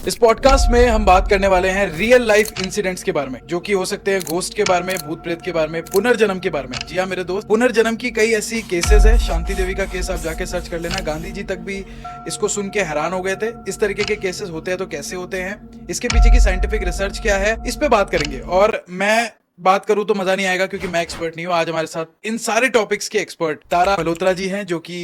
इस पॉडकास्ट में हम बात करने वाले हैं रियल लाइफ इंसिडेंट्स के बारे में, जो कि हो सकते हैं घोस्ट के बारे में, भूत प्रेत के बारे में, पुनर्जन्म के बारे में। जी हाँ मेरे दोस्त, पुनर्जन्म की कई ऐसी केसेस है। शांति देवी का केस आप जाके सर्च कर लेना, गांधी जी तक भी इसको सुन के हैरान हो गए थे। इस तरीके के केसेस होते हैं तो कैसे होते हैं, इसके पीछे की साइंटिफिक रिसर्च क्या है, इस पे बात करेंगे। और मैं बात करूं तो मजा नहीं आएगा क्योंकि मैं एक्सपर्ट नहीं हूं। आज हमारे साथ इन सारे टॉपिक्स के एक्सपर्ट तारा मल्होत्रा जी हैं, जो कि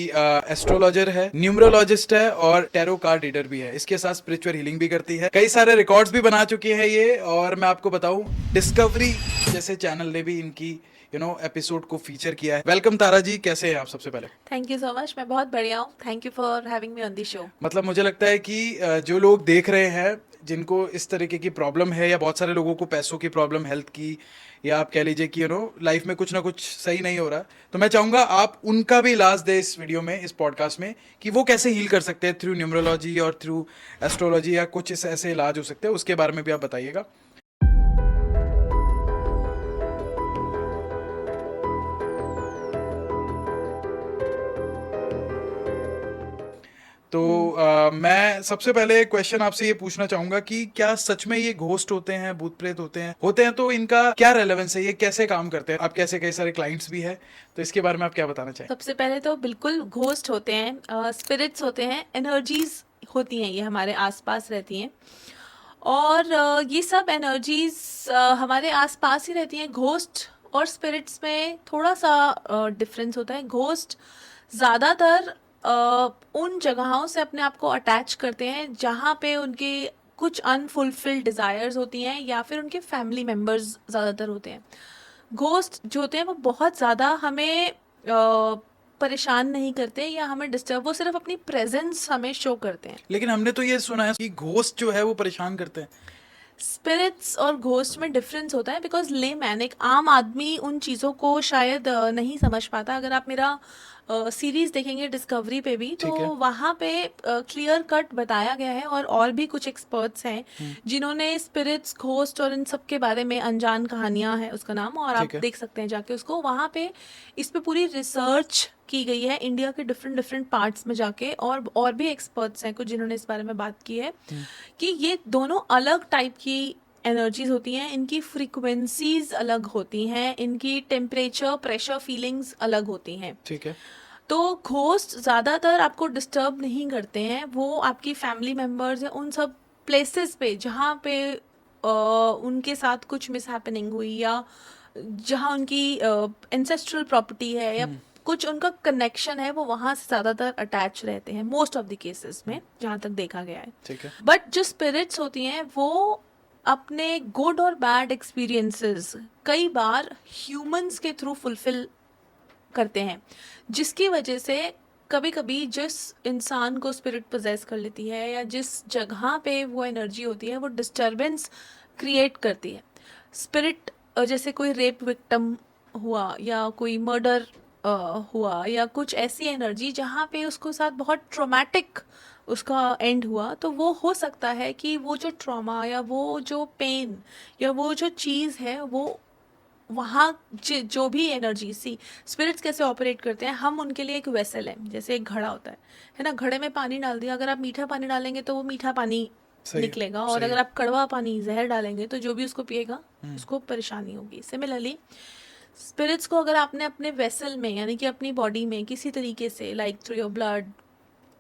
एस्ट्रोलॉजर है, न्यूमरोलॉजिस्ट है और टैरो कार्ड रीडर भी है। इसके साथ स्पिरिचुअल हीलिंग भी करती है। कई सारे रिकॉर्ड्स भी बना चुकी है ये। और मैं आपको बताऊं, डिस्कवरी जैसे चैनल ने भी इनकी एपिसोड को फीचर किया है। वेलकम तारा जी, कैसे हैं आप? सबसे पहले थैंक यू सो मच, मैं बहुत बढ़िया हूँ। Thank you for having me on the show. मतलब मुझे लगता है कि जो लोग देख रहे हैं, जिनको इस तरीके की प्रॉब्लम है, या बहुत सारे लोगों को पैसों की प्रॉब्लम, हेल्थ की, या आप कह लीजिए कि लाइफ में कुछ ना कुछ सही नहीं हो रहा, तो मैं चाहूंगा आप उनका भी इलाज दे इस वीडियो में, इस पॉडकास्ट में, कि वो कैसे हील कर सकते हैं थ्रू न्यूमरोलॉजी और थ्रू एस्ट्रोलॉजी, या कुछ इस ऐसे इलाज हो सकते हैं, उसके बारे में भी आप बताइएगा। तो मैं सबसे पहले क्वेश्चन आपसे ये पूछना चाहूंगा कि क्या सच में ये घोस्ट होते हैं, भूत प्रेत होते हैं तो इनका क्या रेलेवेंस है, ये कैसे काम करते हैं? आप कैसे, कई सारे क्लाइंट्स भी है, तो इसके बारे में आप क्या बताना चाहें? सबसे पहले तो बिल्कुल घोस्ट होते हैं, स्पिरिट्स होते हैं, एनर्जीज होती हैं, ये हमारे आसपास रहती हैं। और ये सब एनर्जीज हमारे आसपास ही रहती हैं। घोस्ट और स्पिरिट्स में थोड़ा सा डिफरेंस होता है। घोस्ट ज़्यादातर उन जगहों से अपने आप को अटैच करते हैं जहाँ पे उनके कुछ अनफुलफिल्ड डिज़ायर्स होती हैं, या फिर उनके फैमिली मेम्बर्स ज़्यादातर होते हैं। घोस्ट जो होते हैं वो बहुत ज़्यादा हमें परेशान नहीं करते या हमें डिस्टर्ब, वो सिर्फ अपनी प्रेजेंस हमें शो करते हैं। लेकिन हमने तो ये सुना है कि घोस्ट जो है वो परेशान करते हैं। स्पिरिट्स और घोस्ट में डिफरेंस होता है, बिकॉज लेमैन, एक आम आदमी उन चीज़ों को शायद नहीं समझ पाता। अगर आप मेरा सीरीज देखेंगे डिस्कवरी पे भी, तो ठीक है। वहाँ पे क्लियर कट बताया गया है, और भी कुछ एक्सपर्ट्स हैं जिन्होंने स्पिरिट्स, घोस्ट और इन सब के बारे में, अनजान कहानियां है उसका नाम, और आप ठीक है। देख सकते हैं जाके उसको। वहाँ पे इस पे पूरी रिसर्च की गई है इंडिया के डिफरेंट पार्ट्स में जाके, और भी एक्सपर्ट्स हैं कुछ जिन्होंने इस बारे में बात की है कि ये दोनों अलग टाइप की एनर्जीज होती हैं, इनकी फ्रीक्वेंसीज अलग होती हैं, इनकी टेम्परेचर, प्रेशर, फीलिंग्स अलग होती हैं। ठीक है। तो घोस्ट ज़्यादातर आपको डिस्टर्ब नहीं करते हैं। वो आपकी फैमिली मेम्बर्स या उन सब प्लेसेस पे जहाँ पे उनके साथ कुछ मिसहैपनिंग हुई, या जहाँ उनकी एंसेस्ट्रल प्रॉपर्टी है, या कुछ उनका कनेक्शन है, वो वहाँ से ज़्यादातर अटैच रहते हैं मोस्ट ऑफ द केसेस में, जहाँ तक देखा गया है। ठीक है। बट जो स्पिरिट्स होती हैं वो अपने गुड और बैड एक्सपीरियंसेस कई बार ह्यूमंस के थ्रू फुलफिल करते हैं, जिसकी वजह से कभी कभी जिस इंसान को स्पिरिट पोजेस कर लेती है, या जिस जगह पे वो एनर्जी होती है, वो डिस्टरबेंस क्रिएट करती है। स्पिरिट जैसे कोई रेप विक्टिम हुआ, या कोई मर्डर हुआ, या कुछ ऐसी एनर्जी जहाँ पे उसको साथ बहुत ट्रॉमेटिक उसका एंड हुआ, तो वो हो सकता है कि वो जो ट्रॉमा, या वो जो पेन, या वो जो चीज़ है, वो वहाँ जो भी एनर्जी, सी स्पिरिट्स कैसे ऑपरेट करते हैं, हम उनके लिए एक वेसल है, जैसे एक घड़ा होता है ना। घड़े में पानी डाल दिया, अगर आप मीठा पानी डालेंगे तो वो मीठा पानी निकलेगा, और अगर आप कड़वा पानी, जहर डालेंगे, तो जो भी उसको पिएगा उसको परेशानी होगी। सिमिलरली स्पिरिट्स को अगर आपने अपने वेसल में, यानी कि अपनी बॉडी में किसी तरीके से, like through your blood,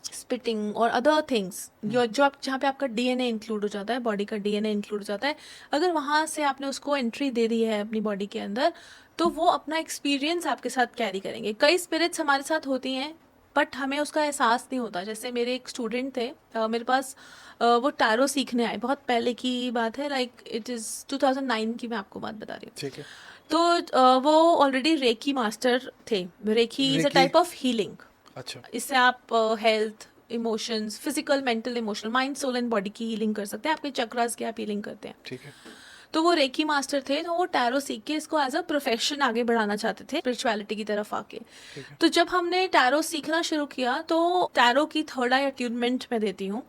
spitting और अदर थिंग्स, जो आप जहाँ पे आपका डीएनए इंक्लूड हो जाता है, बॉडी का डीएनए इंक्लूड हो जाता है, अगर वहाँ से आपने उसको एंट्री दे दी है अपनी बॉडी के अंदर, तो वो अपना एक्सपीरियंस आपके साथ कैरी करेंगे। कई स्पिरिट्स हमारे साथ होती हैं बट हमें उसका एहसास नहीं होता। जैसे मेरे एक स्टूडेंट थे, मेरे पास, वो टैरो सीखने आए, बहुत पहले की बात है, लाइक इट इज़ 2009 की मैं आपको बात बता रही हूँ। ठीक है। तो वो ऑलरेडी रेकी मास्टर थे। Reiki is a type of healing. अच्छा। इससे आप health, emotions, physical, mental, emotional, mind, soul and body की हीलिंग कर सकते हैं। आपके चक्रास की आप हीलिंग करते हैं। ठीक है। तो वो रेकी मास्टर थे, तो वो टैरो सीख के इसको एज अ प्रोफेशन आगे बढ़ाना चाहते थे, स्पिरिचुअलिटी की तरफ आके। तो जब हमने टैरो सीखना शुरू किया, तो टैरो की थर्ड आई अट्यूनमेंट मैं देती हूँ,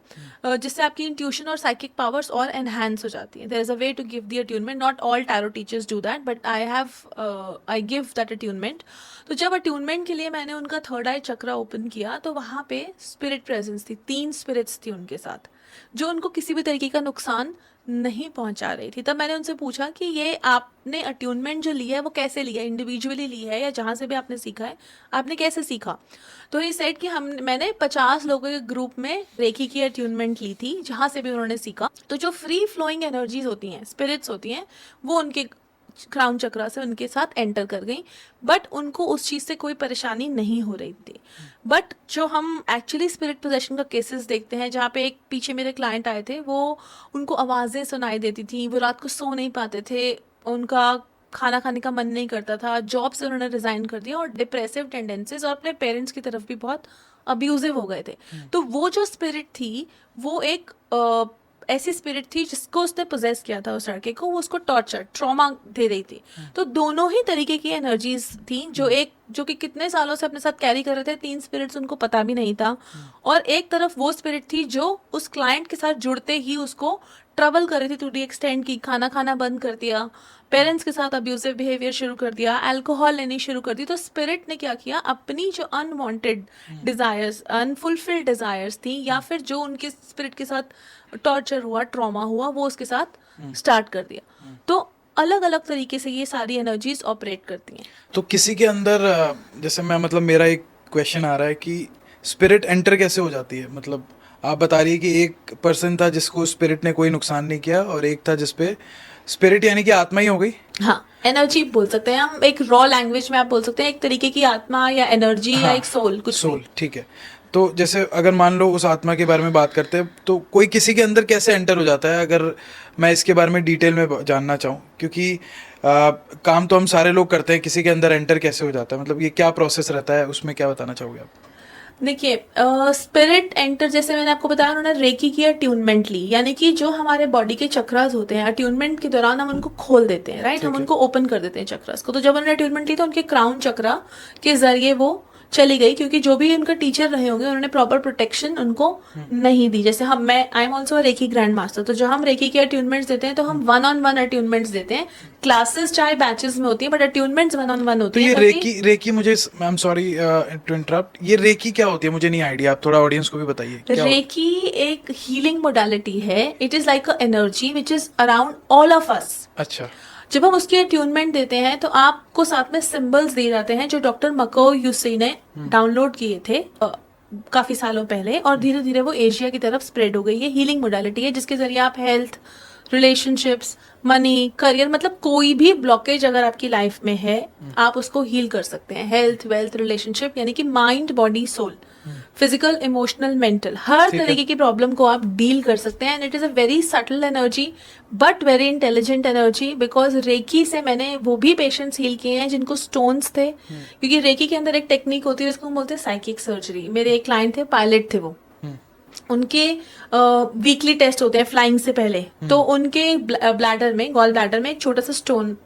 जिससे आपकी इंट्यूशन और साइकिक पावर्स और एनहांस हो जाती है। There is a way to give the attunement, not all tarot teachers do that, but I give that attunement. तो जब अट्यूनमेंट के लिए मैंने उनका थर्ड आई चक्रा ओपन किया, तो वहाँ पे स्पिरिट प्रेजेंस थी, 3 स्पिरिट्स थी उनके साथ। जो उनको किसी भी तरीके का नुकसान नहीं पहुंचा रही थी। तब मैंने उनसे पूछा कि ये आपने अट्यूनमेंट जो लिया है वो कैसे लिया है, इंडिविजुअली लिया है या जहाँ से भी आपने सीखा है, आपने कैसे सीखा? तो ये सेट कि मैंने 50 लोगों के ग्रुप में रेकी की अट्यूनमेंट ली थी, जहाँ से भी उन्होंने सीखा। तो जो फ्री फ्लोइंग एनर्जीज होती हैं, स्पिरिट्स होती हैं, वो उनके क्राउन चक्रा से उनके साथ एंटर कर गई, बट उनको उस चीज़ से कोई परेशानी नहीं हो रही थी। बट जो हम एक्चुअली स्पिरिट पोजेशन का केसेस देखते हैं, जहाँ पे एक पीछे मेरे क्लाइंट आए थे, वो उनको आवाज़ें सुनाई देती थी, वो रात को सो नहीं पाते थे, उनका खाना खाने का मन नहीं करता था, जॉब से उन्होंने रिज़ाइन कर दिया और डिप्रेसिव टेंडेंसीज और अपने पेरेंट्स की तरफ भी बहुत अब्यूजिव हो गए थे। तो वो जो स्पिरिट थी वो एक ऐसी स्पिरिट थी जिसको उसने पोजेस किया था उस लड़के को, वो उसको टॉर्चर ट्रॉमा दे रही थी। तो दोनों ही तरीके की एनर्जीज थी, जो कि कितने सालों से अपने साथ कैरी कर रहे थे, 3 स्पिरिट्स उनको पता भी नहीं था। और एक तरफ वो स्पिरिट थी जो उस क्लाइंट के साथ जुड़ते ही उसको ट्रबल कर रही थी टू दी एक्सटेंड की खाना खाना बंद कर दिया, पेरेंट्स के साथ अब्यूजिव बिहेवियर शुरू कर दिया, अल्कोहल लेनी शुरू कर दी। तो स्पिरिट ने क्या किया, अपनी जो अनवांटेड डिजायर्स, अनफुलफिल्ड डिजायर्स थी, या फिर जो उनके स्पिरिट के साथ टॉर्चर हुआ, ट्रॉमा हुआ, वो उसके साथ स्टार्ट कर दिया। तो अलग अलग तरीके से ये सारी एनर्जीज ऑपरेट करती हैं। तो किसी के अंदर जैसे मैं मतलब मेरा एक क्वेश्चन आ रहा है कि स्पिरिट एंटर कैसे हो जाती है? मतलब आप बता रही है कि एक पर्सन था जिसको स्पिरिट ने कोई नुकसान नहीं किया और एक था जिसपे स्पिरिट यानी कि आत्मा ही हो गई। हाँ, एनर्जी बोल सकते हैं हम, एक रॉ लैंग्वेज में आप बोल सकते हैं, एक तरीके की आत्मा या एनर्जी या एक सोल, कुछ सोल, ठीक है। तो जैसे अगर मान लो उस आत्मा के बारे में बात करते हैं, तो कोई किसी के अंदर कैसे एंटर हो जाता है? अगर मैं इसके बारे में डिटेल में जानना चाहूँ, क्योंकि काम तो हम सारे लोग करते हैं, किसी के अंदर एंटर कैसे हो जाता है, मतलब ये क्या प्रोसेस रहता है, उसमें क्या बताना चाहोगे आप? देखिए, स्पिरिट एंटर, जैसे मैंने आपको बताया, उन्होंने रेकी की अट्यूनमेंट ली, यानी कि जो हमारे बॉडी के चक्रास होते हैं, अट्यूनमेंट के दौरान हम उनको खोल देते हैं, राइट, हम उनको ओपन कर देते हैं चक्रास को। तो जब उन्होंने अट्यूनमेंट ली तो उनके क्राउन चक्रा के जरिए वो चली गई, क्योंकि जो भी उनका टीचर रहे होंगे उन्होंने प्रॉपर प्रोटेक्शन उनको नहीं दी। जैसे I am also reiki grand master, तो जो हम रेकी के अट्यूनमेंट्स देते हैं तो हम 1-on-1 अट्यूनमेंट्स देते हैं। क्लासेस चाहे बैचेस में होती है, बट अट्यूनमेंट्स 1-on-1 होती है। तो ये रेकी मुझे, I am sorry to interrupt, ये रेकी क्या होती है? मुझे नहीं आइडिया, आप थोड़ा ऑडियंस को भी बताइए। रेकी एक हीलिंग मोडालिटी है। It is like a energy which is around all of us. अच्छा। जब हम उसकी अट्यूनमेंट देते हैं तो आपको साथ में सिंबल्स दिए जाते हैं, जो डॉक्टर मको यूसी ने डाउनलोड किए थे काफी सालों पहले, और धीरे धीरे वो एशिया की तरफ स्प्रेड हो गई। ये हीलिंग मोडालिटी है जिसके जरिए आप हेल्थ, रिलेशनशिप्स, मनी, करियर, मतलब कोई भी ब्लॉकेज अगर आपकी लाइफ में है आप उसको हील कर सकते हैं। हेल्थ, वेल्थ, रिलेशनशिप, यानी कि mind, body, soul, physical, emotional, mental, हर तरीके की प्रॉब्लम को आप डील कर सकते हैं। And it is a very subtle energy but very intelligent energy, because reiki से मैंने वो भी पेशेंट्स हील किए हैं जिनको स्टोन्स थे, क्योंकि रेकी के अंदर एक टेक्निक होती है उसको हम बोलते हैं साइकिक सर्जरी। मेरे एक क्लाइंट थे, पायलट थे वो, उनके वीकली टेस्ट होते हैं फ्लाइंग से पहले, तो उनके ब्लैडर में, गॉल ब्लैडर में एक छोटा सा स्टोन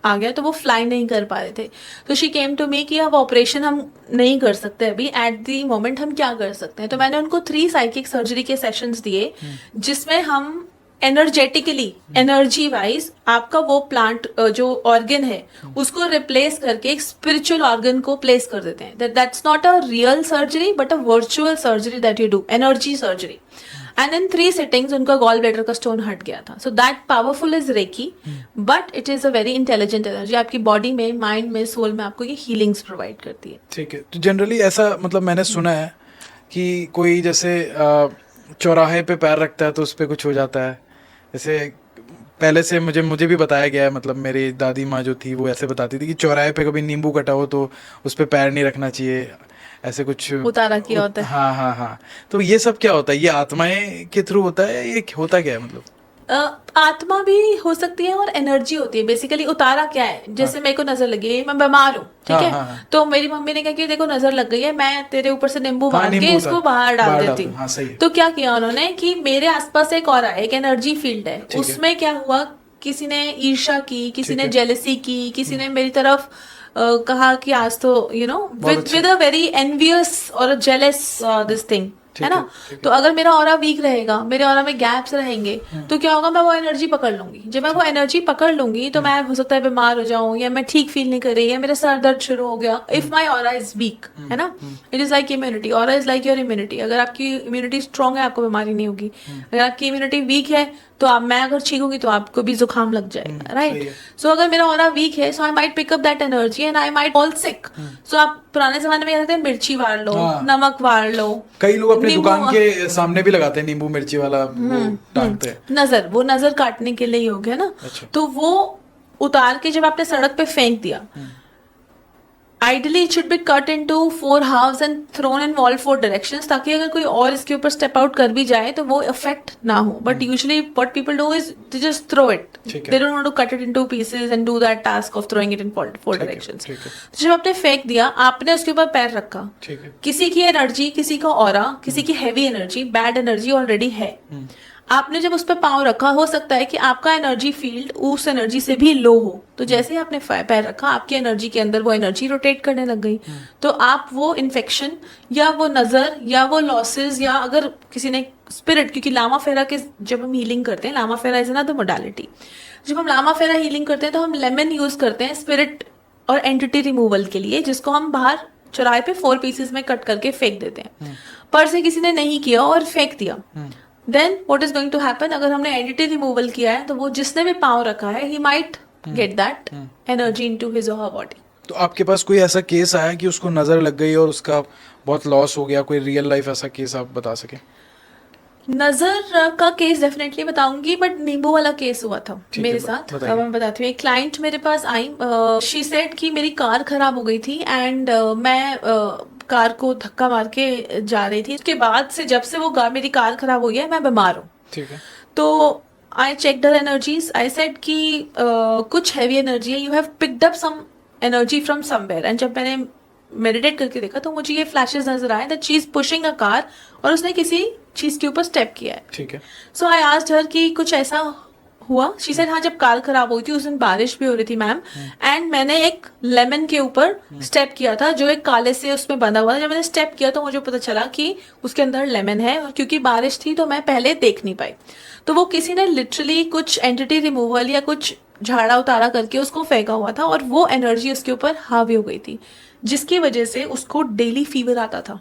आ गया, तो वो फ्लाई नहीं कर पा रहे थे। तो शी केम टू मी कि अब ऑपरेशन हम नहीं कर सकते अभी, एट दी मोमेंट हम क्या कर सकते हैं। तो मैंने उनको 3 साइकिक सर्जरी के सेशंस दिए, जिसमें हम एनर्जेटिकली, एनर्जी वाइज आपका वो प्लांट जो ऑर्गन है उसको रिप्लेस करके एक स्पिरिचुअल ऑर्गन को प्लेस कर देते हैं। That's not a real surgery but a virtual surgery that you do, energy surgery. And in 3 sittings उनका गॉल ब्लैडर का स्टोन हट गया था। So that powerful is reiki, but it is a very intelligent energy. आपकी body में, mind में, soul में आपको ये हीलिंग्स प्रोवाइड करती है। ठीक है। तो जनरली ऐसा, मतलब मैंने सुना है कि कोई जैसे चौराहे पे पैर रखता है तो उस पर कुछ हो जाता है। जैसे पहले से मुझे भी बताया गया है, मतलब मेरी दादी माँ जो थी वो ऐसे बताती थी कि चौराहे पे कभी नींबू कटा हो तो उस पर पैर नहीं रखना चाहिए, ऐसे कुछ उतारा किया होता है। हाँ हाँ हाँ। तो ये सब क्या होता है? ये आत्माएं के थ्रू होता है, ये होता क्या है? मतलब आत्मा भी हो सकती है और एनर्जी होती है। बेसिकली उतारा क्या है, जैसे मेरे को नजर लगी है, मैं बीमार हूँ, ठीक है, तो मेरी मम्मी ने कहा कि देखो नजर लग गई है, मैं तेरे ऊपर से नींबू मार के इसको बाहर डाल देती हूँ। तो क्या किया उन्होंने कि मेरे आसपास एक और है, एक एनर्जी फील्ड है, उसमें क्या हुआ, किसी ने ईर्ष्या की, किसी ने जेलसी की, किसी ने मेरी तरफ कहा कि आज तो you know with a very envious और जेलस दिस थिंग, है ना। तो अगर मेरा ऑरा वीक रहेगा, मेरे ऑरा में गैप्स रहेंगे, तो क्या होगा, मैं वो एनर्जी पकड़ लूंगी। जब मैं वो एनर्जी पकड़ लूंगी तो मैं हो सकता है बीमार हो जाऊं, या मैं ठीक फील नहीं कर रही, या मेरा सर दर्द शुरू हो गया, if my aura is weak, है ना। It is like immunity, aura is like your immunity. अगर आपकी इम्यूनिटी स्ट्रांग है, आपको बीमारी नहीं होगी। अगर आपकी इम्यूनिटी वीक है, तो आप, मैं अगर छींकूंगी तो आपको भी जुकाम लग जाएगा, राइट। सो अगर मेरा ऑरा वीक है, so I might pick up that energy and I might fall sick. सो आप पुराने जमाने में कहते हैं मिर्ची वार लो, नमक वार लो। कई लोग अपनी दुकान के सामने भी लगाते हैं नींबू मिर्ची वाला, वो टांगते हैं। नजर, वो नजर काटने के लिए ही हो गया ना। अच्छा। तो वो उतार के जब आपने सड़क पे फेंक दिया, ideally it should be cut into 4 halves and thrown in all 4 directions, ताकि अगर कोई और इसके ऊपर स्टेप आउट कर भी जाए तो वो इफेक्ट ना हो। But usually what people do is they just throw it, they don't want to cut it into pieces and do that task of throwing it in 4 directions. तो जब आपने फेंक दिया, आपने उसके ऊपर पैर रखा, किसी की एनर्जी, किसी का ऑरा, किसी की heavy energy, bad energy already है। आपने जब उस पर पाँव रखा, हो सकता है कि आपका एनर्जी फील्ड उस एनर्जी से भी लो हो। तो जैसे ही आपने पैर रखा, आपकी एनर्जी के अंदर वो एनर्जी रोटेट करने लग गई। तो आप वो इन्फेक्शन या वो नज़र या वो लॉसेस, या अगर किसी ने स्पिरिट, क्योंकि लामा फेरा के जब हम हीलिंग करते हैं, लामा फेरा इज अनदर मोडालिटी। जब हम लामा फेरा हीलिंग करते हैं तो हम लेमन यूज करते हैं स्पिरिट और एंटिटी रिमूवल के लिए, जिसको हम बाहर चौराहे पे 4 पीसेस में कट करके फेंक देते हैं। पर से किसी ने नहीं किया और फेंक दिया, then what is going to happen, अगर हमने एंटिटी रिमूवल किया है तो वो जिसने भी पाँव रखा है, he might get that energy into his और हर बॉडी। तो आपके पास कोई ऐसा केस आया कि उसको नजर लग गई और उसका बहुत लॉस हो गया? कोई रियल लाइफ ऐसा केस आप बता सके? नजर का केस डेफिनेटली बताऊंगी, बट नींबू वाला केस हुआ था मेरे साथ। अब मैं बताती हूँ। एक क्लाइंट मेरे पास आई, शी सेड कि मेरी कार खराब हो गई थी एंड मैं कार को धक्का मार के जा रही थी। उसके बाद से, जब से वो मेरी कार खराब हो गई है, मैं बीमार हूँ। ठीक है। तो I checked her energies, I said कि कुछ हैवी एनर्जी है, you have picked up some energy from somewhere. And जब मैंने मेडिटेट करके देखा तो मुझे ये फ्लैशेस नजर आए that she is pushing a car, और उसने किसी चीज के ऊपर स्टेप किया है। ठीक है। सो आई आस्क्ड हर कि कुछ ऐसा हुआ? शी सेड हाँ, जब कार खराब हुई थी उस दिन बारिश भी हो रही थी मैम, एंड मैंने एक लेमन के ऊपर स्टेप किया था जो एक काले से उसमें बंधा हुआ था। जब मैंने स्टेप किया तो मुझे पता चला कि उसके अंदर लेमन है, और क्योंकि बारिश थी तो मैं पहले देख नहीं पाई। तो वो किसी ने लिटरली कुछ एंटिटी रिमूवल या कुछ झाड़ा उतारा करके उसको फेंका हुआ था, और वो एनर्जी उसके ऊपर हावी हो गई थी, जिसकी वजह से उसको डेली फीवर आता था।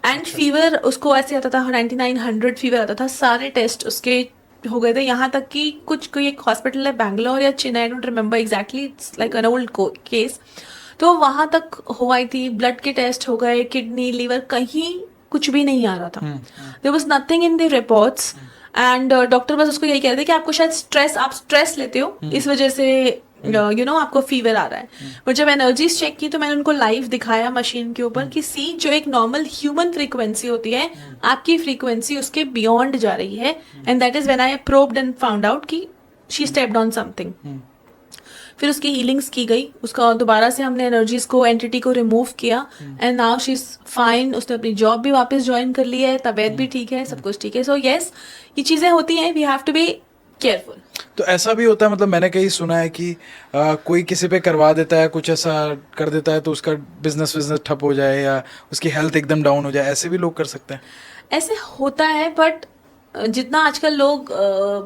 एंड फीवर उसको ऐसे आता था, 9900 फीवर आता था। सारे टेस्ट उसके हो गए थे, यहाँ तक कि कोई एक हॉस्पिटल है बैंगलोर या Chennai, I don't remember exactly, it's like an old case. तो वहाँ तक हो आई थी, ब्लड के टेस्ट हो गए, किडनी, लीवर, कहीं कुछ भी नहीं आ रहा था। There was nothing in the reports. And doctor बस उसको यही कह रहे थे कि आपको शायद आप स्ट्रेस लेते हो, इस वजह से यू नो आपको फीवर आ रहा है। बट जब एनर्जीज चेक की तो मैंने उनको लाइव दिखाया मशीन के ऊपर कि सी, जो एक नॉर्मल ह्यूमन फ्रीक्वेंसी होती है, आपकी फ्रीक्वेंसी उसके बियॉन्ड जा रही है। And that is when I probed and found out कि शी स्टेप्ड ऑन समथिंग। फिर उसकी हीलिंग्स की गई, उसका दोबारा से हमने एनर्जीज को, एंटिटी को रिमूव किया, and now she is fine. उसने अपनी जॉब भी वापस ज्वाइन कर ली है, तबीयत भी ठीक है, सब कुछ ठीक है। सो यस, ये चीजें होती हैं, we have to be careful. तो ऐसा भी होता है, मतलब मैंने कहीं सुना है कि कोई किसी पे करवा देता है, कुछ ऐसा कर देता है तो उसका बिजनेस ठप हो जाए या उसकी हेल्थ एकदम डाउन हो जाए, ऐसे भी लोग कर सकते हैं? ऐसे होता है, बट जितना आजकल लोग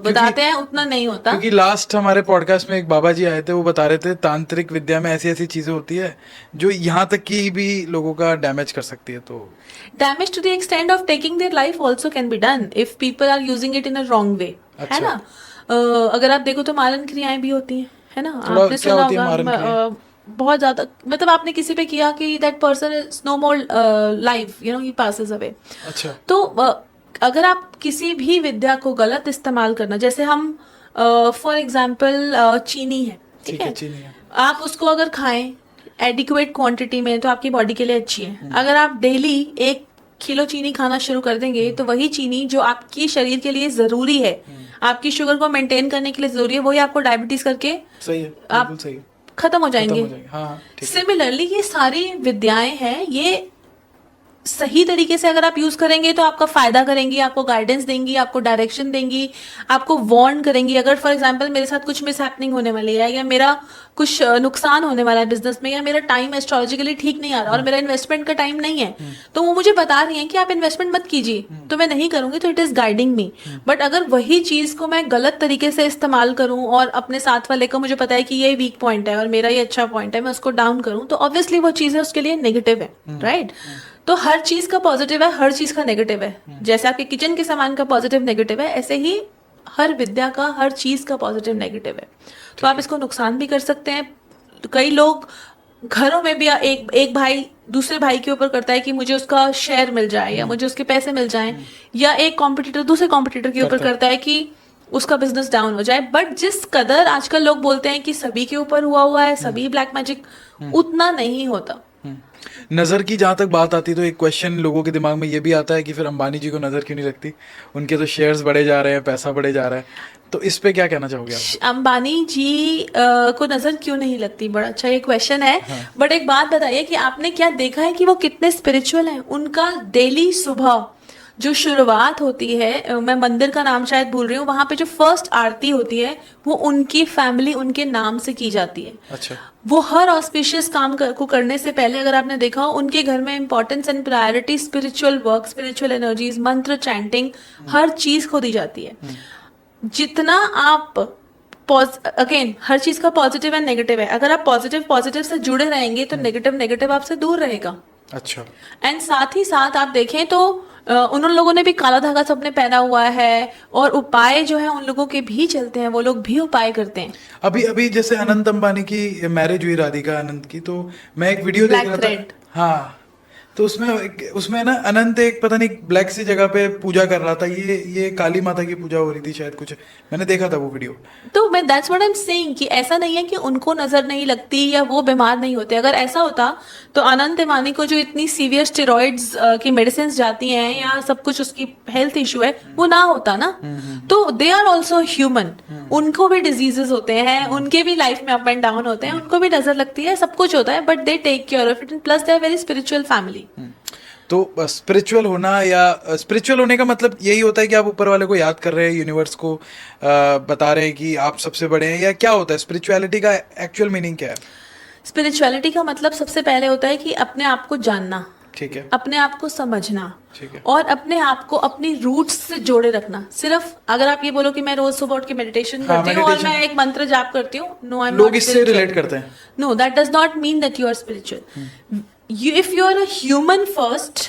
बताते हैं उतना नहीं होता। क्योंकि लास्ट हमारे पॉडकास्ट में एक बाबा जी आए थे, वो बता रहे थे तांत्रिक विद्या में ऐसी ऐसी चीजें होती है जो यहाँ तक कि भी लोगों का डैमेज कर सकती है। तो damage to the extent of taking their life also can be done if people are using it in a wrong way, है ना। अगर आप देखो तो मारन क्रियाएं भी होती हैं, है ना। आपने सुना होगा बहुत ज्यादा, मतलब आपने किसी पे किया कि that person is no more life, you know, he passes away. अच्छा। तो अगर आप किसी भी विद्या को गलत इस्तेमाल करना, जैसे हम फॉर एग्जाम्पल चीनी है, ठीक है, चीनी है, आप उसको अगर खाएं एडिक्वेट क्वांटिटी में तो आपकी बॉडी के लिए अच्छी है। अगर आप डेली 1 किलो चीनी खाना शुरू कर देंगे तो वही चीनी जो आपकी शरीर के लिए जरूरी है, आपकी शुगर को मेंटेन करने के लिए जरूरी है, वही आपको डायबिटीज करके सही है, आप सही खत्म हो जाएंगे। हाँ, सिमिलरली ये सारी विद्याएं हैं, ये सही तरीके से अगर आप यूज करेंगे तो आपका फायदा करेंगी, आपको गाइडेंस देंगी, आपको डायरेक्शन देंगी, आपको वार्न करेंगी। अगर फॉर एग्जांपल मेरे साथ कुछ मिस हैपनिंग होने वाली है, या मेरा कुछ नुकसान होने वाला है बिजनेस में, या मेरा टाइम एस्ट्रोलॉजिकली ठीक नहीं आ रहा और मेरा इन्वेस्टमेंट का टाइम नहीं है, तो वो मुझे बता रही है कि आप इन्वेस्टमेंट मत कीजिए, तो मैं नहीं करूंगी, तो it is guiding me. But अगर वही चीज को मैं गलत तरीके से इस्तेमाल करूं और अपने साथ वाले को मुझे पता है कि ये वीक पॉइंट है और मेरा ये अच्छा पॉइंट है, मैं उसको डाउन करूं, तो ऑब्वियसली वो चीज है उसके लिए नेगेटिव है, राइट? तो हर चीज का पॉजिटिव है, हर चीज का नेगेटिव है। जैसे आपके किचन के सामान का पॉजिटिव नेगेटिव है, ऐसे ही हर विद्या का, हर चीज का पॉजिटिव नेगेटिव है। तो आप इसको नुकसान भी कर सकते हैं। तो कई लोग घरों में भी एक भाई दूसरे भाई के ऊपर करता है कि मुझे उसका शेयर मिल जाए, या मुझे उसके पैसे मिल जाएं, या एक कॉम्पिटिटर दूसरे कॉम्पिटिटर के ऊपर करता है कि उसका बिजनेस डाउन हो जाए। बट जिस कदर आजकल लोग बोलते हैं कि सभी के ऊपर हुआ है, सभी ब्लैक मैजिक, उतना नहीं होता। नज़र की जहाँ तक बात आती है तो एक क्वेश्चन लोगों के दिमाग में ये भी आता है कि फिर अंबानी जी को नज़र क्यों नहीं लगती? उनके तो शेयर्स बढ़े जा रहे हैं, पैसा बढ़े जा रहा है, तो इस पे क्या कहना चाहोगे आप? अंबानी जी को नजर क्यों नहीं लगती? बड़ा अच्छा ये क्वेश्चन है। बट एक बात बताइए कि आपने क्या देखा है कि वो कितने स्पिरिचुअल हैं? उनका डेली सुबह जो शुरुआत होती है, मैं मंदिर का नाम शायद भूल रही हूँ, वहां पे जो फर्स्ट आरती होती है वो उनकी फैमिली, उनके नाम से की जाती है। अच्छा। वो हर ऑस्पिशियस काम को करने से पहले, अगर आपने देखा हो, उनके घर में importance and priority spiritual work, spiritual energies, मंत्र, चैंटिंग, हर चीज को दी जाती है। जितना आप अगेन हर चीज का पॉजिटिव एंड नेगेटिव है। अगर आप पॉजिटिव से जुड़े रहेंगे तो नेगेटिव आपसे दूर रहेगा। अच्छा। एंड साथ ही साथ आप देखें तो उन लोगों ने भी काला धागा सबने पहना हुआ है, और उपाय जो है उन लोगों के भी चलते हैं, वो लोग भी उपाय करते हैं। अभी जैसे अनंत अंबानी की मैरिज हुई, राधिका आनंद की, तो मैं एक वीडियो देख रहा था। हाँ, तो उसमें ना अनंत एक पता नहीं ब्लैक सी जगह पे पूजा कर रहा था। ये काली माता की पूजा हो रही थी शायद, कुछ मैंने देखा था वो वीडियो। तो मैं that's what I am saying कि ऐसा नहीं है कि उनको नजर नहीं लगती या वो बीमार नहीं होते। अगर ऐसा होता तो अनंत अंबानी को जो इतनी सीवियर स्टेरॉइड्स की मेडिसिन जाती हैं या सब कुछ उसकी हेल्थ इशू है, वो ना होता ना। तो दे आर ऑल्सो ह्यूमन, उनको भी डिजीजेस होते हैं, उनके भी लाइफ में अप एंड डाउन होते हैं, उनको भी नजर लगती है, सब कुछ होता है, but they take care of it, plus they are very spiritual family. तो स्पिरिचुअल होना, या स्पिरिचुअल होने का मतलब यही होता है कि आप ऊपर वाले को याद कर रहे हैं, यूनिवर्स को बता रहे हैं कि आप सबसे बड़े हैं, या क्या होता है? स्पिरिचुअलिटी का एक्चुअल मीनिंग क्या है? स्पिरिचुअलिटी का मतलब सबसे पहले होता है कि अपने आप को जानना, ठीक है, अपने आप को समझना, ठीक है, और अपने आप को अपनी रूट्स से जोड़े रखना। सिर्फ अगर आप ये बोलो कि मैं रोज सुबह उठ के मेडिटेशन करती हूँ और मैं एक मंत्र जाप करती हूँ, नो, आई एम लोग इससे रिलेट करते हैं। No, that does not mean that you are spiritual. If you are a human first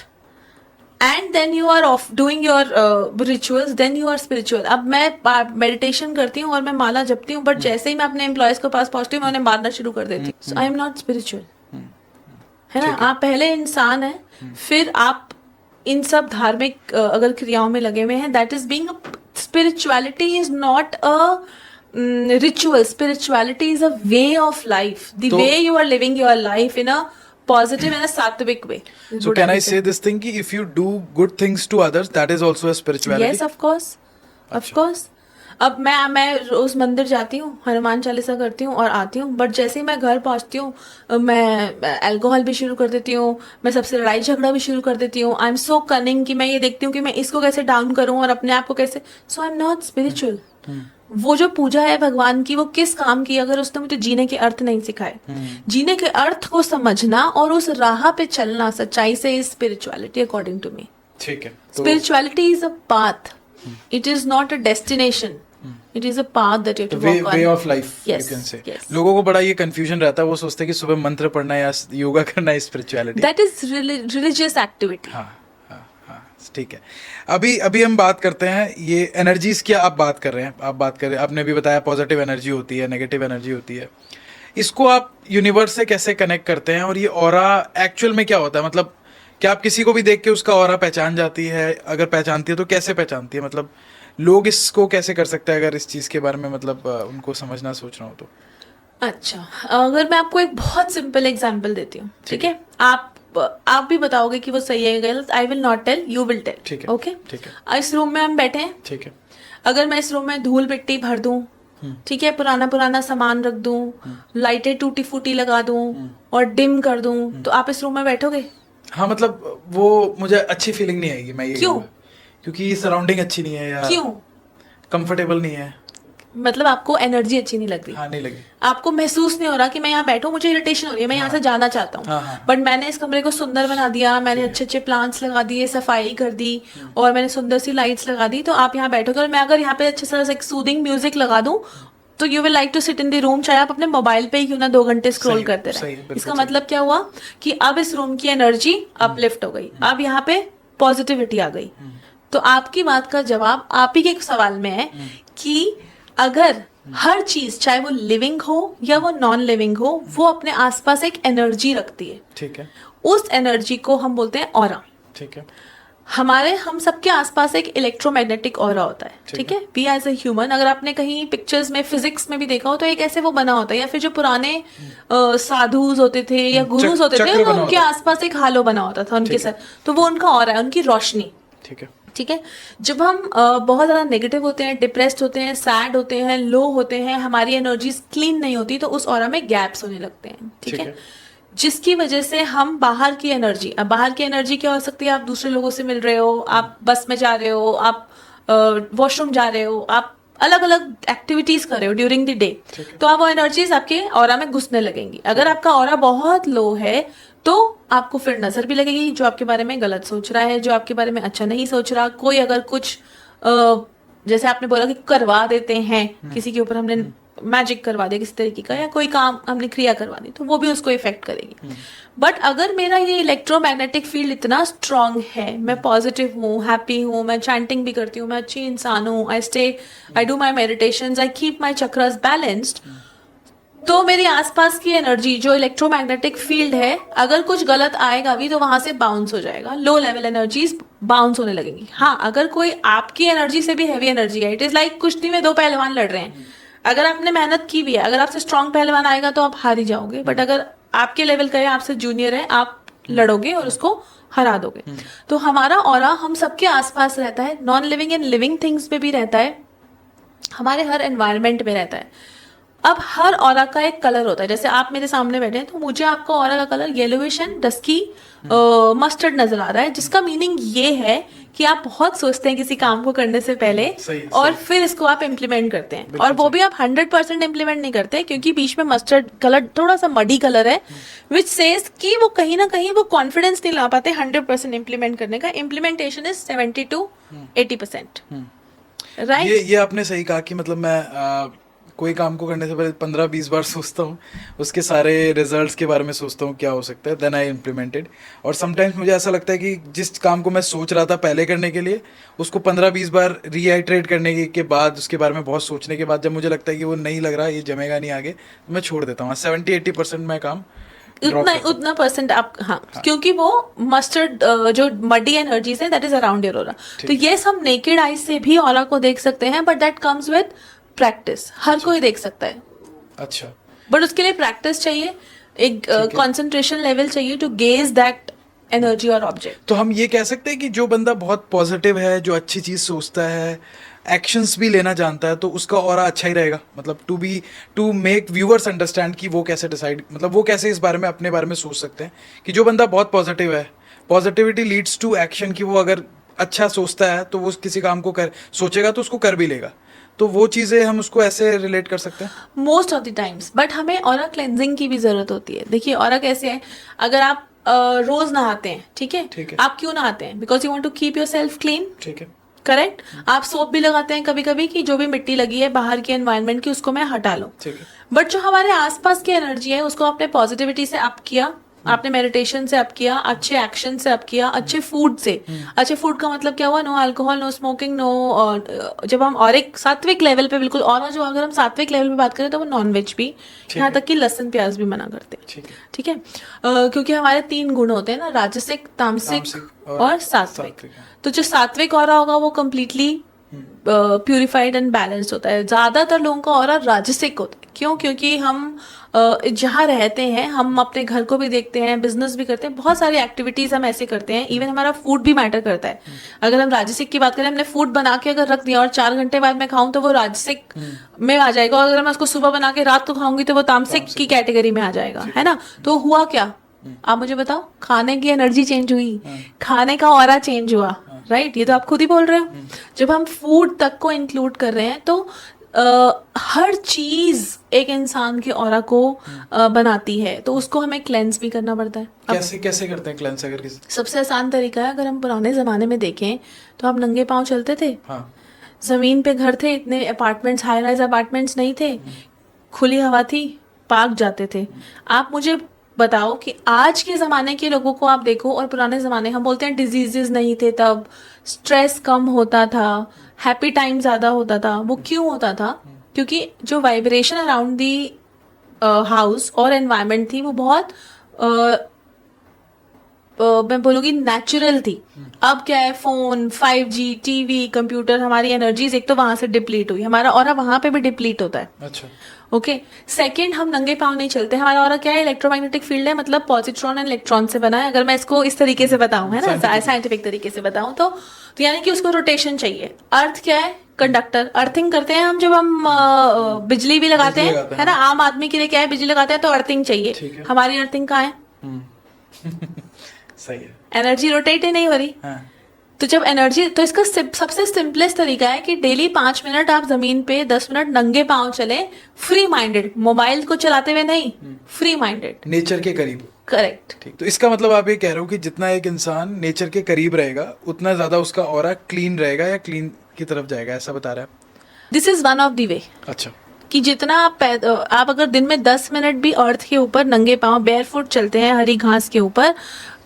and then you are of doing your rituals, then you are spiritual. अब मैं meditation करती हूँ और मैं माला जपती हूँ, बट जैसे ही मैं अपने एम्प्लॉयज के पास पहुंचती हूँ मैं उन्हें मारना शुरू कर देती हूँ, सो आई एम नॉट स्पिरिचुअल। है ना? आप पहले इंसान हैं, फिर आप इन सब धार्मिक अगर क्रियाओं में लगे हुए हैं, that is being spirituality is not a ritual, spirituality is a way of life, the way you are living your life in a positive and a sattvic way. So can I say this thing कि if you do good things to others, that is also a spirituality? Yes, of course, of course. अब मैं रोज मंदिर जाती हूँ, हनुमान चालीसा करती हूँ और आती हूँ, बट जैसे ही मैं घर पहुँचती हूँ मैं अल्कोहल भी शुरू कर देती हूँ, मैं सबसे लड़ाई झगड़ा भी शुरू कर देती हूँ। आई एम सो कनिंग कि मैं ये देखती हूँ कि मैं इसको कैसे डाउन करूँ और अपने आप को कैसे, सो आई एम नॉट स्पिरिचुअल। वो जो पूजा है भगवान की, वो किस काम की अगर उसने मुझे जीने के अर्थ नहीं सिखाए? जीने के अर्थ को समझना और उस राह पे चलना सच्चाई से is spirituality according to me. ठीक है। Spirituality is a path, it is not a destination, it is a path that you have to walk on, way of life, you can say. लोगों को बड़ा ये कंफ्यूजन रहता है, वो सोचते हैं कि सुबह मंत्र पढ़ना या योगा करना है spirituality, that is religious activity. हाँ, ठीक है। अभी हम बात करते हैं ये एनर्जीज की, आप बात कर रहे हैं, आपने भी बताया पॉजिटिव एनर्जी होती है, नेगेटिव एनर्जी होती है। इसको आप यूनिवर्स से कैसे कनेक्ट करते हैं, और ये ऑरा एक्चुअल में क्या होता है? मतलब क्या आप किसी को भी देख के उसका ऑरा पहचान जाती है? अगर पहचानती है तो कैसे पहचानती है? मतलब लोग इसको कैसे कर सकते हैं अगर इस चीज़ के बारे में मतलब उनको समझना सोच रहा हूँ तो? अच्छा, अगर मैं आपको एक बहुत सिंपल एग्जांपल देती हूँ, ठीक है? आप भी बताओगे कि वो सही है गलत, I will not tell, you will tell, ठीक है? ओके, ठीक है। इस रूम में हम बैठे हैं, ठीक है। अगर मैं इस रूम में धूल मिट्टी भर दूं, ठीक है, पुराना सामान रख दूं, लाइटें टूटी फूटी लगा दूं और डिम कर दूं, तो आप इस रूम में बैठोगे? हाँ मतलब वो मुझे अच्छी फीलिंग नहीं आएगी, मैं ये क्यों? कहूँगा। क्योंकि सराउंडिंग अच्छी नहीं है या क्यों? कंफर्टेबल नहीं है। मतलब आपको एनर्जी अच्छी नहीं लग रही, हाँ नहीं लगी। आपको महसूस नहीं हो रहा कि मैं यहाँ बैठूं, मुझे इरिटेशन हो रही है, मैं यहाँ से जाना चाहता हूँ, हाँ, हाँ। बट मैंने इस कमरे को सुंदर बना दिया, मैंने अच्छे अच्छे प्लांट्स लगा दिए, सफाई कर दी और मैंने सुंदर सी लाइट्स लगा दी, तो आप यहाँ बैठोगे। और मैं अगर यहाँ पे अच्छे से एक सूदिंग म्यूजिक लगा दूं तो you will like to sit in the room, चाहे आप अपने मोबाइल पे ही क्यों ना 2 घंटे स्क्रॉल सही, करते सही, रहे। बिल्कुल इसका सही। मतलब क्या हुआ कि अब इस रूम की एनर्जी अपलिफ्ट हो गई, अब यहाँ पे पॉजिटिविटी आ गई। तो आपकी बात का जवाब आप ही के सवाल में है कि अगर हर चीज, चाहे वो लिविंग हो या वो नॉन लिविंग हो, वो अपने आसपास एक एनर्जी रखती है। ठीक है, उस एनर्जी को हम बोलते हैं ऑरा। ठीक है, हम सबके आसपास एक इलेक्ट्रोमैग्नेटिक ऑरा होता है, ठीक है। वी एज ए ह्यूमन, अगर आपने कहीं पिक्चर्स में, फिजिक्स में भी देखा हो तो एक ऐसे वो बना होता है, या फिर जो पुराने साधुज होते थे या गुरुज होते थे, चक्र बना उनके होता है। आसपास एक हालो बना होता था उनके साथ, तो वो उनका ऑरा है, उनकी रोशनी। ठीक है, ठीक है। जब हम बहुत ज़्यादा नेगेटिव होते हैं, डिप्रेस्ड होते हैं, सैड होते हैं, लो होते हैं, हमारी एनर्जीज क्लीन नहीं होती, तो उस ऑरा में गैप्स होने लगते हैं। ठीक है। जिसकी वजह से हम बाहर की एनर्जी, अब बाहर की एनर्जी क्या हो सकती है? आप दूसरे लोगों से मिल रहे हो, आप बस में जा रहे हो, आप वॉशरूम जा रहे हो, आप अलग अलग एक्टिविटीज कर रहे हो ड्यूरिंग द डे, तो आप वो एनर्जीज आपके ऑरा में घुसने लगेंगी। अगर आपका ऑरा बहुत लो है तो आपको फिर नजर भी लगेगी जो आपके बारे में गलत सोच रहा है, जो आपके बारे में अच्छा नहीं सोच रहा। कोई अगर कुछ जैसे आपने बोला कि करवा देते हैं किसी के ऊपर, हमने मैजिक करवा दिया किसी तरीके का, या कोई काम हमने क्रिया करवा दी, तो वो भी उसको इफेक्ट करेगी। बट अगर मेरा ये इलेक्ट्रोमैग्नेटिक फील्ड इतना स्ट्रांग है, मैं पॉजिटिव हूँ, हैप्पी हूँ, मैं चैंटिंग भी करती हूँ, मैं अच्छी इंसान हूँ, I do my meditations, I keep my chakras balanced, तो मेरे आसपास की एनर्जी जो इलेक्ट्रोमैग्नेटिक फील्ड है, अगर कुछ गलत आएगा भी तो वहां से बाउंस हो जाएगा, लो लेवल एनर्जीज बाउंस होने लगेंगी। हाँ, अगर कोई आपकी एनर्जी से भी हैवी एनर्जी है, इट इज लाइक कुश्ती में 2 पहलवान लड़ रहे हैं, अगर आपने मेहनत की भी है, अगर आपसे स्ट्रांग पहलवान आएगा तो आप हार ही जाओगे, बट अगर आपके लेवल का है, आपसे जूनियर है, आप लड़ोगे और उसको हरा दोगे। तो हमारा ऑरा हम सबके आसपास रहता है, non living and living things में भी रहता है, हमारे हर एनवायरनमेंट में रहता है। अब हर ऑरा का एक कलर होता है, जैसे आप मेरे सामने बैठे हैं तो मुझे आपका ऑरा का colour yellowish and dusky mustard नजर आ रहा है, जिसका मीनिंग ये है कि आप बहुत सोचते हैं किसी काम को करने से पहले, और फिर इसको आप इम्प्लीमेंट करते हैं, और वो भी आप 100% इम्प्लीमेंट नहीं करते, क्योंकि बीच में मस्टर्ड कलर थोड़ा सा मडी कलर है, विच सेज कि वो कहीं ना कहीं वो कॉन्फिडेंस नहीं ला पाते 100% इम्प्लीमेंट करने का। Implementation is 70 to 80%, right? ये आपने सही कहा कि मतलब मैं कोई काम को करने से पहले 15-20 बार सोचता हूँ, उसके सारे रिजल्ट्स के बारे में सोचता हूँ क्या हो सकता है, देन आई इम्प्लीमेंटेड। और समटाइम्स मुझे ऐसा लगता है कि जिस काम को मैं सोच रहा था पहले करने के लिए, उसको 15-20 बार रीआइट्रेट करने के बाद, उसके बारे में बहुत सोचने के बाद, जब मुझे लगता है कि वो नहीं लग रहा, ये जमेगा नहीं आगे, तो मैं छोड़ देता हूँ। 70-80% मैं काम उतना परसेंट आप, हाँ, क्योंकि वो मस्टर्ड जो मडी एनर्जीज है, that is around your aura. तो ये सब नेकेड आईज से भी ऑरा को देख सकते हैं, but that comes with practice. हर कोई देख सकता है, अच्छा, बट उसके लिए प्रैक्टिस चाहिए, एक कंसंट्रेशन लेवल चाहिए टू गेज दैट एनर्जी और ऑब्जेक्ट। तो हम ये कह सकते हैं कि जो बंदा बहुत पॉजिटिव है, जो अच्छी चीज सोचता है, एक्शंस भी लेना जानता है, तो उसका ऑरा अच्छा ही रहेगा। मतलब टू मेक व्यूअर्स अंडरस्टैंड कि वो कैसे डिसाइड, मतलब वो कैसे इस बारे में, अपने बारे में सोच सकते हैं कि जो बंदा बहुत पॉजिटिव है, पॉजिटिविटी लीड्स टू एक्शन, कि वो अगर अच्छा सोचता है तो वो किसी काम को सोचेगा तो उसको कर भी लेगा। तो वो चीजें हम उसको ऐसे रिलेट कर सकते हैं most of the times. But हमें ऑरा क्लेंजिंग की भी जरूरत होती है। देखिए ऑरा कैसे है, अगर आप रोज नहाते हैं, ठीक है, आप क्यों नहाते हैं? Because you want to keep yourself clean, ठीक है, करेक्ट। आप सोप भी लगाते हैं कभी कभी कि जो भी मिट्टी लगी है बाहर की एनवायरनमेंट की, उसको मैं हटा लूं, ठीक है। बट जो हमारे आसपास की एनर्जी है, उसको आपने पॉजिटिविटी से अप किया, आपने मेडिटेशन से अप किया, अच्छे एक्शन से अप किया, अच्छे फूड से। अच्छे फूड का मतलब क्या हुआ? No alcohol, no smoking, no, जब हम और एक सात्विक लेवल पे, बिल्कुल, और जो अगर हम सात्विक लेवल पे बात करें तो वो नॉनवेज भी, यहाँ तक कि लहसुन प्याज भी मना करते हैं, ठीक है। क्योंकि हमारे 3 गुण होते हैं ना, राजसिक, तामसिक और सात्विक। तो जो सात्विक ऑरा होगा वो कम्प्लीटली प्यूरिफाइड एंड बैलेंस्ड होता है। ज्यादातर लोगों का ऑरा राजसिक होता है। क्यों? क्योंकि हम जहाँ रहते हैं, हम अपने घर को भी देखते हैं, बिजनेस भी करते हैं, बहुत सारी एक्टिविटीज हम ऐसे करते हैं, इवन हमारा फूड भी मैटर करता है। अगर हम राजसिक की बात करें, हमने फूड बना के अगर रख दिया और 4 घंटे बाद मैं खाऊं तो वो राजसिक में आ जाएगा, और अगर मैं उसको सुबह बना के रात को खाऊंगी तो वो तामसिक की कैटेगरी में आ जाएगा, है ना। तो हुआ क्या? आप मुझे बताओ, खाने की एनर्जी चेंज हुई, खाने का ऑरा चेंज हुआ, राइट? ये तो आप खुद ही बोल रहे हो। जब हम फूड तक को इंक्लूड कर रहे हैं तो हर चीज एक इंसान के ऑरा को बनाती है, तो उसको हमें क्लेंस भी करना पड़ता है। कैसे कैसे करते हैं क्लेंस? अगर किसी सबसे आसान तरीका है, अगर हम पुराने जमाने में देखें तो आप नंगे पांव चलते थे। हाँ जमीन पे घर थे, इतने अपार्टमेंट्स, हाई राइज अपार्टमेंट्स नहीं थे, खुली हवा थी, पार्क जाते थे। आप मुझे बताओ कि आज के ज़माने के लोगों को आप देखो और पुराने ज़माने, हम बोलते हैं डिजीजेस नहीं थे तब, स्ट्रेस कम होता था, हैप्पी टाइम ज़्यादा होता था। वो क्यों होता था? क्योंकि जो वाइब्रेशन अराउंड दी हाउस और एनवायरनमेंट थी वो बहुत मैं बोलूँगी नेचुरल थी। अब क्या है, फोन, 5G, टीवी, कंप्यूटर, हमारी एनर्जीज एक तो वहां से डिप्लीट हुई, हमारा ऑरा वहां पे भी डिप्लीट होता है। अच्छा ओके, सेकंड, हम नंगे पाँव नहीं चलते। हमारा ऑरा क्या है, इलेक्ट्रोमैग्नेटिक फील्ड है, मतलब पॉजिट्रॉन एंड इलेक्ट्रॉन से बना है। अगर मैं इसको इस तरीके से बताऊं, है ना, साइंटिफिक तरीके से बताऊं तो यानी कि उसको रोटेशन चाहिए। अर्थ क्या है, कंडक्टर। अर्थिंग करते हैं हम जब हम बिजली भी लगाते हैं, है ना। आम आदमी के लिए क्या है, बिजली लगाते हैं तो अर्थिंग चाहिए। हमारी अर्थिंग कहाँ है? सही है, एनर्जी रोटेट ही नहीं हो रही। हाँ। तो जब एनर्जी, तो इसका सबसे सिंपलेस्ट तरीका है कि डेली 5 मिनट आप जमीन पे 10 मिनट नंगे पांव चले, फ्री माइंडेड, मोबाइल को चलाते हुए नहीं, फ्री माइंडेड, नेचर के करीब। करेक्ट। ठीक, तो इसका मतलब आप ये कह रहे हो कि जितना एक इंसान नेचर के करीब रहेगा उतना ज्यादा उसका ऑरा क्लीन रहेगा या क्लीन की तरफ जाएगा, ऐसा बता रहा है? This is one of the way. अच्छा, कि जितना आप अगर दिन में 10 मिनट भी अर्थ के ऊपर नंगे पांव बेयरफुट चलते हैं हरी घास के ऊपर,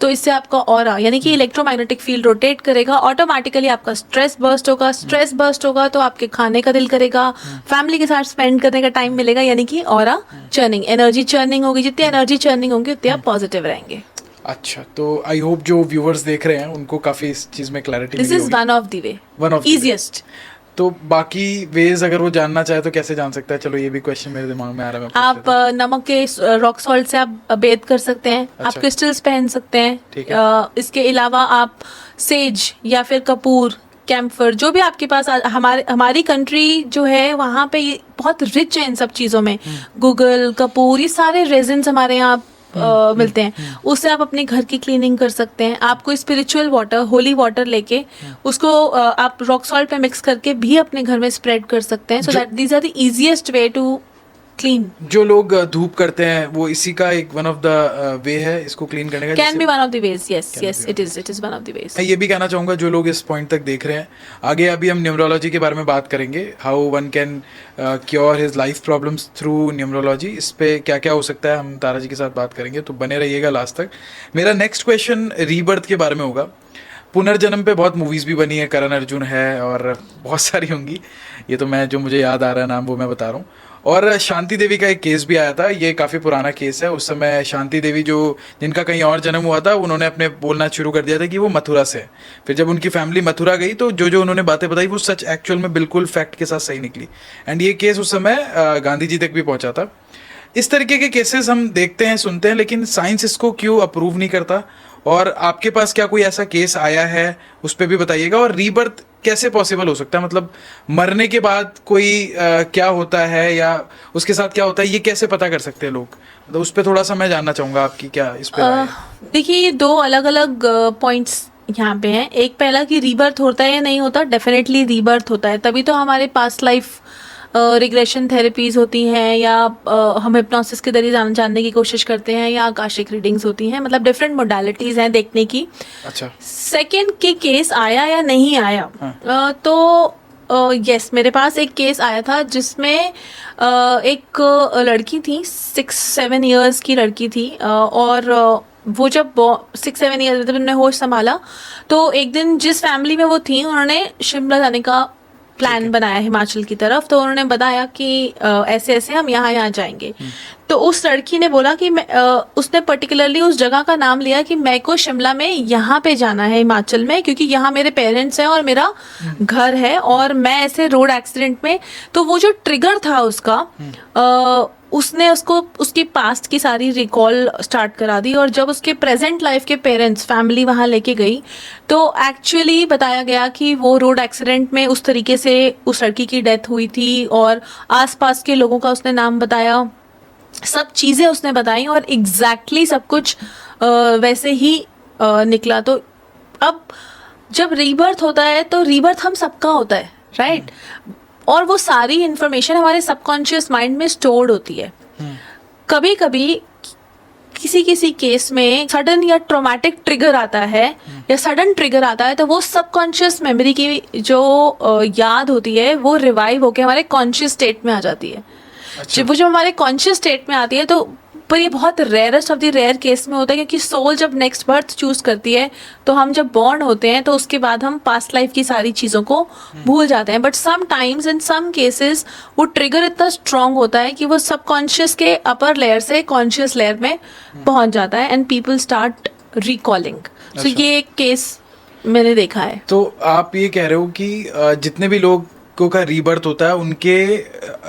तो इससे आपका ऑरा यानी कि इलेक्ट्रोमैग्नेटिक फील्ड रोटेट करेगा, ऑटोमेटिकली आपका स्ट्रेस बर्स्ट होगा। स्ट्रेस बर्स्ट होगा तो आपके खाने का दिल करेगा, फैमिली के साथ स्पेंड करने का टाइम मिलेगा, यानी कि ऑरा चर्निंग, एनर्जी चर्निंग होगी। जितनी एनर्जी चर्निंग होगी उतने आप पॉजिटिव रहेंगे। अच्छा, तो आई होप जो व्यूअर्स देख रहे हैं उनको काफी इस चीज में क्लैरिटी दिस मिली इज होगी। One of the way, one of easiest. तो बाकी वेज अगर वो जानना चाहे तो कैसे जान सकता है? चलो ये भी क्वेश्चन मेरे दिमाग में आ रहा है, मैं पूछ आप लेता हूं। नमक के रॉक सॉल्ट से आप बेथ कर सकते हैं। अच्छा। आप क्रिस्टल्स पहन सकते हैं। ठीक है। इसके अलावा आप सेज या फिर कपूर, कैम्फर, जो भी आपके पास हमारी कंट्री जो है वहाँ पे ये बहुत रिच है इन सब चीज़ों में। गूगल, कपूर, ये सारे रेजिन्स हमारे यहाँ मिलते हैं। उससे आप अपने घर की क्लीनिंग कर सकते हैं। आप कोई स्पिरिचुअल वाटर, होली वाटर लेके उसको आप रॉक सॉल्ट पे मिक्स करके भी अपने घर में स्प्रेड कर सकते हैं। So that these are the easiest way to clean. जो लोग धूप करते हैं वो इसी का एक वन ऑफ द वे है इसको क्लीन करने का। Can be one of the ways, yes yes, it is one of the ways. मैं ये भी कहना चाहूँगा जो लोग इस पॉइंट तक देख रहे हैं, आगे अभी हम न्यूमरोलॉजी के बारे में बात करेंगे, how one can cure his life problems through numerology. इस पे क्या क्या हो सकता है हम तारा जी के साथ बात करेंगे, तो बने रहिएगा लास्ट तक। मेरा नेक्स्ट क्वेश्चन रीबर्थ के बारे में होगा। पुनर्जन्म पे बहुत मूवीज़ भी बनी है, करण अर्जुन है और बहुत सारी होंगी, ये तो मैं जो मुझे याद आ रहा है नाम वो मैं बता रहा हूँ। और शांति देवी का एक केस भी आया था, ये काफ़ी पुराना केस है। उस समय शांति देवी जो जिनका कहीं और जन्म हुआ था, उन्होंने अपने बोलना शुरू कर दिया था कि वो मथुरा से है। फिर जब उनकी फैमिली मथुरा गई तो जो जो उन्होंने बातें बताई वो सच एक्चुअल में बिल्कुल फैक्ट के साथ सही निकली। एंड ये केस उस समय गांधी जी तक भी पहुंचा था। इस तरीके के केसेस हम देखते हैं, सुनते हैं, लेकिन साइंस इसको क्यों अप्रूव नहीं करता? और आपके पास क्या कोई ऐसा केस आया है, उस पर भी बताइएगा। और रीबर्थ कैसे पॉसिबल हो सकता है, मतलब मरने के बाद कोई क्या होता है या उसके साथ क्या होता है, ये कैसे पता कर सकते हैं लोग? मतलब उस पर थोड़ा सा मैं जानना चाहूँगा आपकी क्या इस पर। देखिए, ये दो अलग अलग पॉइंट्स यहाँ पे हैं। एक पहला कि रीबर्थ होता है या नहीं होता, डेफिनेटली रीबर्थ होता है। तभी तो हमारे पास्ट लाइफ रिग्रेशन थेरेपीज होती हैं, या हम हिप्नोसिस के जरिए जानने की कोशिश करते हैं, या आकाशिक रीडिंग्स होती हैं। मतलब डिफरेंट मोडालिटीज हैं देखने की। अच्छा, सेकंड के केस आया या नहीं आया, तो यस, मेरे पास एक केस आया था जिसमें एक लड़की थी, 6-7 इयर्स की लड़की थी, और वो जब 6-7 ईयर्स मतलब उन्होंने होश संभाला तो एक दिन जिस फैमिली में वो थी उन्होंने शिमला जाने का प्लान बनाया हिमाचल की तरफ। तो उन्होंने बताया कि ऐसे ऐसे हम यहाँ जाएंगे। तो उस लड़की ने बोला कि उसने पर्टिकुलरली उस जगह का नाम लिया कि मेरे को शिमला में यहाँ पे जाना है हिमाचल में, क्योंकि यहाँ मेरे पेरेंट्स हैं और मेरा घर है, और मैं ऐसे रोड एक्सीडेंट में। तो वो जो ट्रिगर था उसका, उसने उसको उसकी पास्ट की सारी रिकॉल स्टार्ट करा दी। और जब उसके प्रेजेंट लाइफ के पेरेंट्स फैमिली वहाँ लेके गई तो एक्चुअली बताया गया कि वो रोड एक्सीडेंट में उस तरीके से उस लड़की की डेथ हुई थी। और आसपास के लोगों का उसने नाम बताया, सब चीज़ें उसने बताई और एग्जैक्टली सब कुछ वैसे ही निकला। तो अब जब रीबर्थ होता है तो रीबर्थ हम सबका होता है, राइट? और वो सारी इंफॉर्मेशन हमारे सबकॉन्शियस माइंड में स्टोर्ड होती है। कभी कभी किसी किसी केस में सडन या ट्रॉमेटिक ट्रिगर आता है या सडन ट्रिगर आता है, तो वो सबकॉन्शियस मेमोरी की जो याद होती है वो रिवाइव होके हमारे कॉन्शियस स्टेट में आ जाती है। जब वो जब हमारे कॉन्शियस स्टेट में आती है तो पर ये बहुत rarest of the rare case में होता है, क्योंकि सोल जब नेक्स्ट बर्थ चूज करती है तो हम जब बॉर्न होते हैं तो उसके बाद हम पास्ट लाइफ की सारी चीज़ों को भूल जाते हैं। But sometimes in some cases वो ट्रिगर इतना स्ट्रांग होता है कि वो सबकॉन्शियस के अपर लेयर से कॉन्शियस लेयर में पहुंच जाता है and people start recalling. So ये एक केस मैंने देखा है। तो आप ये कह रहे हो कि जितने भी लोगों का रीबर्थ होता है उनके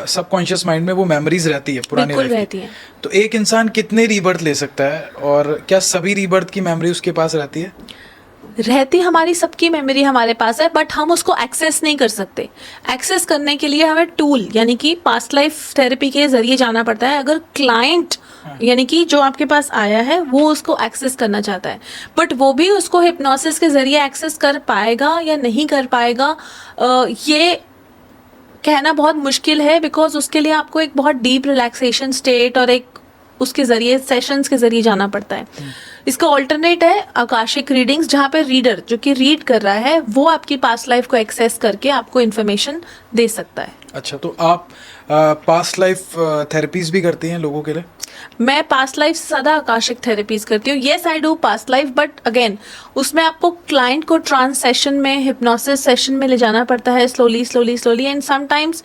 सबकॉन्शियस माइंड में वो मेमोरीज रहती है पुरानी बिल्कुल लाइफ की। रहती है। तो एक इंसान कितने रीबर्थ ले सकता है और क्या सभी रीबर्थ की मेमोरी उसके पास रहती है? रहती हमारी सबकी मेमोरी हमारे पास है, बट हम उसको एक्सेस नहीं कर सकते। एक्सेस करने के लिए हमें टूल यानी कि पास्ट लाइफ थेरेपी के जरिए जाना पड़ता है। अगर क्लाइंट यानी कि जो आपके पास आया है वो उसको एक्सेस करना चाहता है, बट वो भी उसको हिप्नोसिस के जरिए एक्सेस कर पाएगा या नहीं कर पाएगा ये कहना बहुत मुश्किल है, बिकॉज उसके लिए आपको एक बहुत डीप रिलैक्सेशन स्टेट और एक उसके जरिए सेशंस के जरिए जाना पड़ता है। इसका ऑल्टरनेट है आकाशिक रीडिंग्स, जहाँ पे रीडर जो कि रीड कर रहा है वो आपकी पास्ट लाइफ को एक्सेस करके आपको इन्फॉर्मेशन दे सकता है। अच्छा, तो आप पास्ट लाइफ थेरेपीज भी करती हैं लोगों के लिए? मैं पास्ट लाइफ से ज़्यादा आकाशिक थेरेपीज करती हूँ। Yes I do past life, but again उसमें आपको क्लाइंट को ट्रांस सेशन में, हिप्नोसिस सेशन में ले जाना पड़ता है slowly and sometimes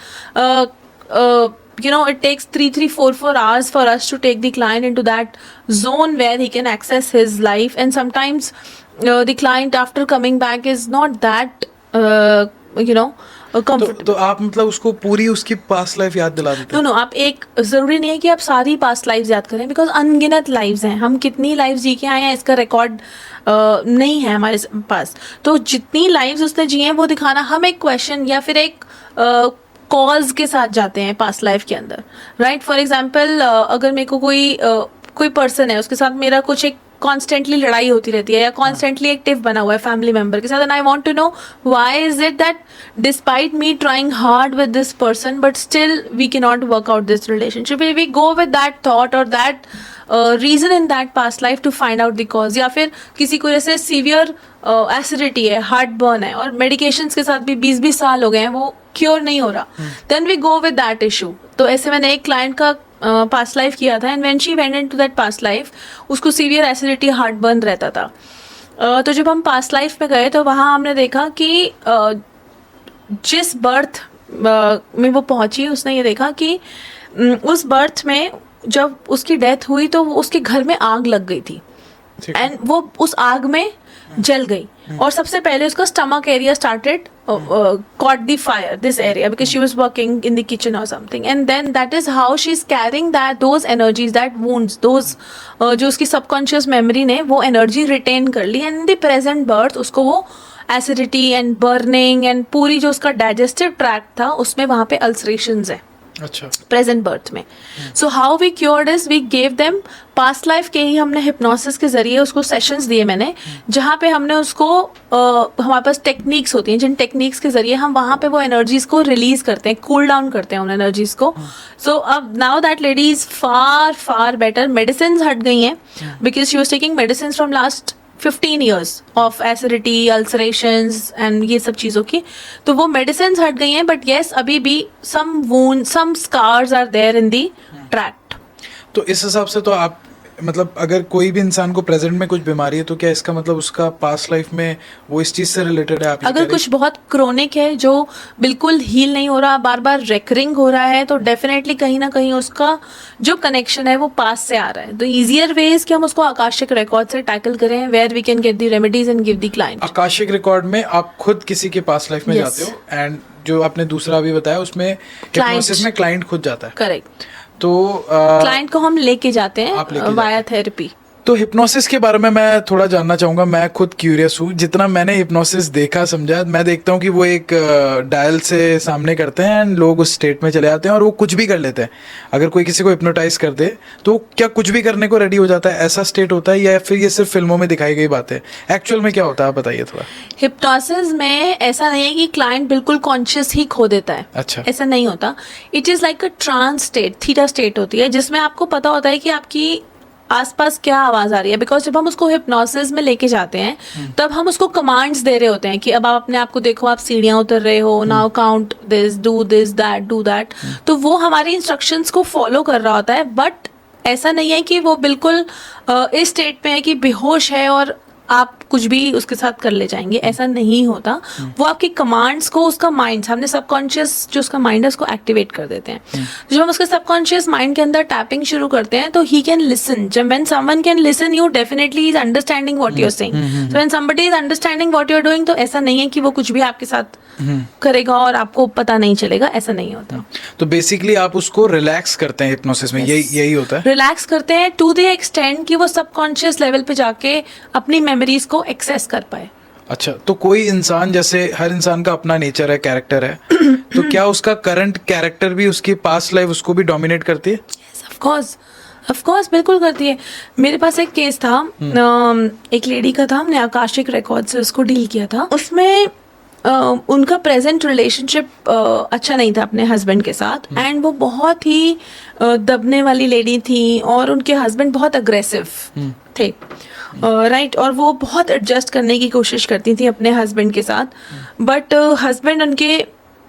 you know it takes 3-4 hours for us to take the client into that zone where he can access his life, and sometimes the client after coming back is not that comfortable. तो आप मतलब उसको पूरी उसकी past life याद दिला देते हैं? नो आप एक ज़रूरी नहीं है कि आप सारी पास्ट लाइव्स याद करें, बिकॉज अनगिनत लाइव्स हैं। हम कितनी लाइव्स जी के आए हैं इसका रिकॉर्ड नहीं है हमारे पास। तो जितनी लाइव्स उसने जी हैं वो दिखाना, हम एक क्वेश्चन या फिर एक कॉज के साथ जाते हैं पास्ट लाइफ के अंदर, राइट? फॉर एग्जाम्पल अगर मेरे को कोई पर्सन है, उसके साथ मेरा कुछ एक कॉन्स्टेंटली लड़ाई होती रहती है या कॉन्स्टेंटली एक टिफ बना हुआ है फैमिली मेंबर के साथ, and I want to know why is it that despite me trying hard with this person but still we can not work out this relationship. We go with that thought और that reason in that past life to find out the cause. या फिर किसी को जैसे severe acidity है, heart burn है और medications के साथ भी 20-20 साल हो गए हैं, वो क्योर नहीं हो रहा, then we go with that issue. तो ऐसे मैंने एक क्लाइंट का पास्ट लाइफ किया था, and when she went into that past life उसको सीवियर एसिडिटी, हार्ट बर्न रहता था। तो जब हम पास्ट लाइफ में गए तो वहाँ हमने देखा कि जिस बर्थ में वो पहुँची उसने ये देखा कि उस बर्थ में जब उसकी डेथ हुई तो उसके घर में आग लग गई थी, एंड वो उस आग में जल गई और सबसे पहले उसका stomach area started caught the fire, this area, because she was working in the kitchen or something, and then that is how she is carrying those energies, that wounds, those जो उसकी subconscious memory ने वो energy retain कर ली, and in the present birth उसको वो acidity and burning and पूरी जो उसका digestive tract था उसमें वहाँ पे ulcerations है। अच्छा, प्रेजेंट बर्थ में। So how we cured is we gave them past life के ही हमने हिप्नोसिस के जरिए उसको सेशंस दिए मैंने, जहाँ पे हमने उसको हमारे पास टेक्निक्स होती हैं जिन टेक्निक्स के जरिए हम वहाँ पे वो एनर्जीज को रिलीज करते हैं, कूल डाउन करते हैं उन एनर्जीज को। सो अब now that lady is far better. Medicine हट गई हैं because she was taking medicine from last 15 years of acidity, ulcerations and ये सब चीज़ों की, तो वो मेडिसिन हट गई हैं, बट येस अभी भी some wounds, some scars are there in the tract। तो इस हिसाब से तो आप मतलब अगर कोई भी इंसान को प्रेजेंट में कुछ बीमारी है तो क्या इसका मतलब उसका पास्ट लाइफ में वो इस चीज से रिलेटेड है? आप अगर कुछ बहुत क्रोनिक है जो बिल्कुल हील नहीं हो रहा, बार बार रेकरिंग हो रहा है, तो डेफिनेटली कहीं ना कहीं उसका जो कनेक्शन है वो पास्ट से आ रहा है। तो इजियर वे इज कि हम उसको आकाशिक रिकॉर्ड से टैकल करें, where we can get the remedies and give the client. Akashic record में आप खुद किसी के पास्ट लाइफ में जाते हो, एंड जो आपने दूसरा अभी बताया उसमें हिप्नोसिस में क्लाइंट खुद जाता है। करेक्ट। तो क्लाइंट को हम लेके जाते हैं वाया थेरेपी। तो हिप्नोसिस के बारे में मैं थोड़ा जानना चाहूँगा। मैं खुद क्यूरियस हूँ, जितना मैंने हिप्नोसिस देखा समझा, मैं देखता हूँ कि वो एक डायल से सामने करते हैं एंड लोग उस स्टेट में चले जाते हैं और वो कुछ भी कर लेते हैं। अगर कोई किसी को हिप्नोटाइज कर दे तो क्या कुछ भी करने को रेडी हो जाता है, ऐसा स्टेट होता है या फिर ये सिर्फ फिल्मों में दिखाई गई बात है? एक्चुअल में क्या होता है, आप बताइए थोड़ा। हिप्नोसिस में ऐसा नहीं है कि क्लाइंट बिल्कुल कॉन्शियस ही खो देता है। अच्छा। ऐसा नहीं होता। It is like a trance state, theta state होती है, जिसमें आपको पता होता है कि आपकी आसपास क्या आवाज आ रही है। बिकॉज जब हम उसको हिप्नोसिस में लेके जाते हैं तब हम उसको कमांड्स दे रहे होते हैं कि अब आप अपने आप को देखो, आप सीढ़ियां उतर रहे हो, now count this, do this, that, do that. तो वो हमारी इंस्ट्रक्शंस को फॉलो कर रहा होता है, बट ऐसा नहीं है कि वो बिल्कुल इस स्टेट में है कि बेहोश है और आप कुछ भी उसके साथ कर ले जाएंगे। ऐसा नहीं होता। वो आपकी कमांड्स को उसका माइंड, हमने सबकॉन्शियस जो उसका माइंड है उसको एक्टिवेट कर देते हैं। जब हम उसके सबकॉन्शियस माइंड के अंदर टैपिंग शुरू करते हैं तो ही कैन लिसन। जब when someone can listen you, definitely is understanding what you are saying. So when somebody is understanding what you are doing, तो ऐसा नहीं है कि वो कुछ भी आपके साथ करेगा और आपको पता नहीं चलेगा, ऐसा नहीं होता। तो बेसिकली आप उसको रिलैक्स करते हैं हिप्नोसिस में, यही होता है? रिलैक्स करते हैं टू द एक्सटेंड कि वो सबकॉन्शियस लेवल पे जाके अपनी मेमोरीज को एक्सेस कर पाए। अच्छा, तो कोई इंसान, जैसे हर इंसान का अपना नेचर है, कैरेक्टर है, तो क्या उसका करंट कैरेक्टर भी उसकी पास्ट लाइफ उसको भी डोमिनेट करती है? ऑफ कोर्स बिल्कुल करती है। मेरे पास एक केस था, एक लेडी का था, हमने आकाशिक रिकॉर्ड से उसको डील किया था। उसमें उनका प्रेजेंट रिलेशनशिप अच्छा नहीं था अपने हस्बैंड के साथ, एंड वो बहुत ही दबने वाली लेडी थी और उनके हस्बैंड बहुत अग्रेसिव थे, राइट। और वो बहुत एडजस्ट करने की कोशिश करती थी अपने हस्बैंड के साथ, बट हस्बैंड उनके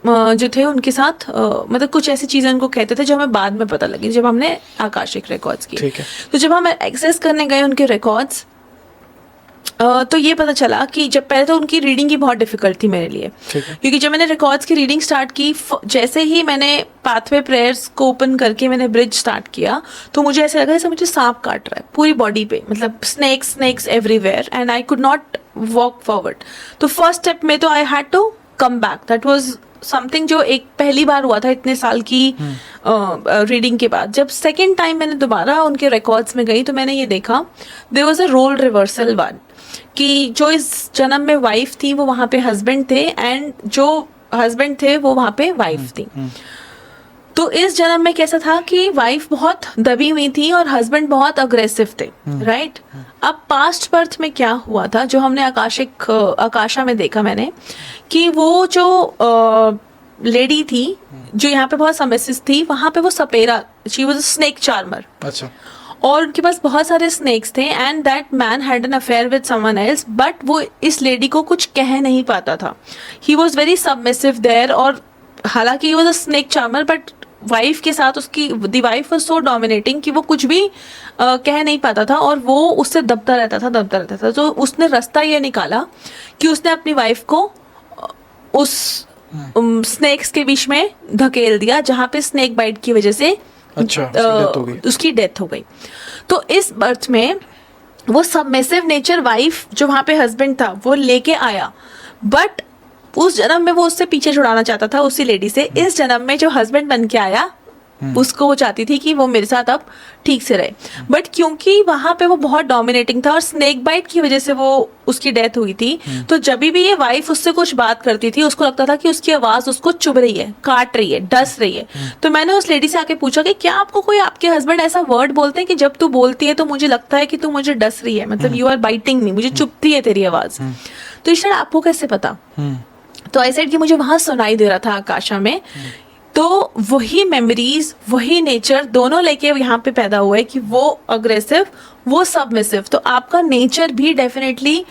जो थे उनके साथ मतलब कुछ ऐसी चीज़ें उनको कहते थे जो हमें बाद में पता लगी जब हमने आकाशिक रिकॉर्ड्स किए। तो जब हम एक्सेस करने गए उनके रिकॉर्ड्स, तो ये पता चला कि जब पहले तो उनकी रीडिंग की बहुत डिफिकल्ट थी मेरे लिए, क्योंकि जब मैंने रिकॉर्ड्स की रीडिंग स्टार्ट की, जैसे ही मैंने पाथवे प्रेयर्स को ओपन करके मैंने ब्रिज स्टार्ट किया, तो मुझे ऐसा लगा जैसे मुझे सांप काट रहा है पूरी बॉडी पे, मतलब snakes everywhere, and I could not walk forward. तो फर्स्ट स्टेप में तो I had to come back. That was something जो एक पहली बार हुआ था इतने साल की रीडिंग के बाद। जब सेकेंड टाइम मैंने दोबारा उनके रिकॉर्ड्स में गई तो मैंने ये देखा, there was a role reversal one, कि जो इस जन्म में वाइफ थी वो वहाँ पे हस्बैंड थे, एंड जो हस्बैंड थे वो वहाँ पे वाइफ थी। तो इस जन्म में कैसा था कि वाइफ बहुत दबी हुई थी और हस्बैंड बहुत अग्रेसिव थे, राइट। अब पास्ट बर्थ में क्या हुआ था, जो हमने आकाशा में देखा मैंने, कि वो जो लेडी थी जो यहाँ पे बहुत सबमिसिव थी, वहाँ पे वो सपेरा, she was a snake charmer. अच्छा। और उनके पास बहुत सारे स्नेक्स थे, and that man had an affair with someone else, but वो इस लेडी को कुछ कह नहीं पाता था। He was very submissive there, और हालांकि he was a snake charmer, but wife के साथ उसकी the wife was so dominating कि वो कुछ भी कह नहीं पाता था, और वो उससे दबता रहता था। तो उसने रास्ता ये निकाला कि उसने अपनी वाइफ को उस स्नेक्स के बीच में धकेल दिया, जहाँ पे स्नेक बाइट की वजह से उसकी डेथ हो गई। तो इस बर्थ में वो सबमिसिव नेचर वाइफ जो वहाँ पे हस्बैंड था वो लेके आया, बट उस जन्म में वो उससे पीछे छुड़ाना चाहता था उसी लेडी से। इस जन्म में जो हस्बैंड बन के आया उसको वो चाहती थी कि वो मेरे साथ अब ठीक से रहे, बट क्योंकि वहां पे वो बहुत डोमिनेटिंग था और स्नेक बाइट की वजह से वो उसकी डेथ हुई थी, तो जब भी ये वाइफ उससे कुछ बात करती थी उसको लगता था कि उसकी आवाज उसको चुभ रही है, काट रही है, डस रही है। तो मैंने उस लेडी से आके पूछा कि क्या आपको कोई आपके हस्बैंड ऐसा वर्ड बोलते हैं कि जब तू बोलती है तो मुझे लगता है कि तू मुझे डस रही है, मतलब यू आर बाइटिंग मी, मुझे चुभती है तेरी आवाज। तो इस तरह आपको कैसे पता? तो आई सेड कि मुझे वहां सुनाई दे रहा था आकाशा में। तो वही मेमोरीज, वही नेचर दोनों लेके यहाँ पे पैदा हुआ है कि वो अग्रेसिव, वो सबमिसिव। तो आपका नेचर भी डेफिनेटली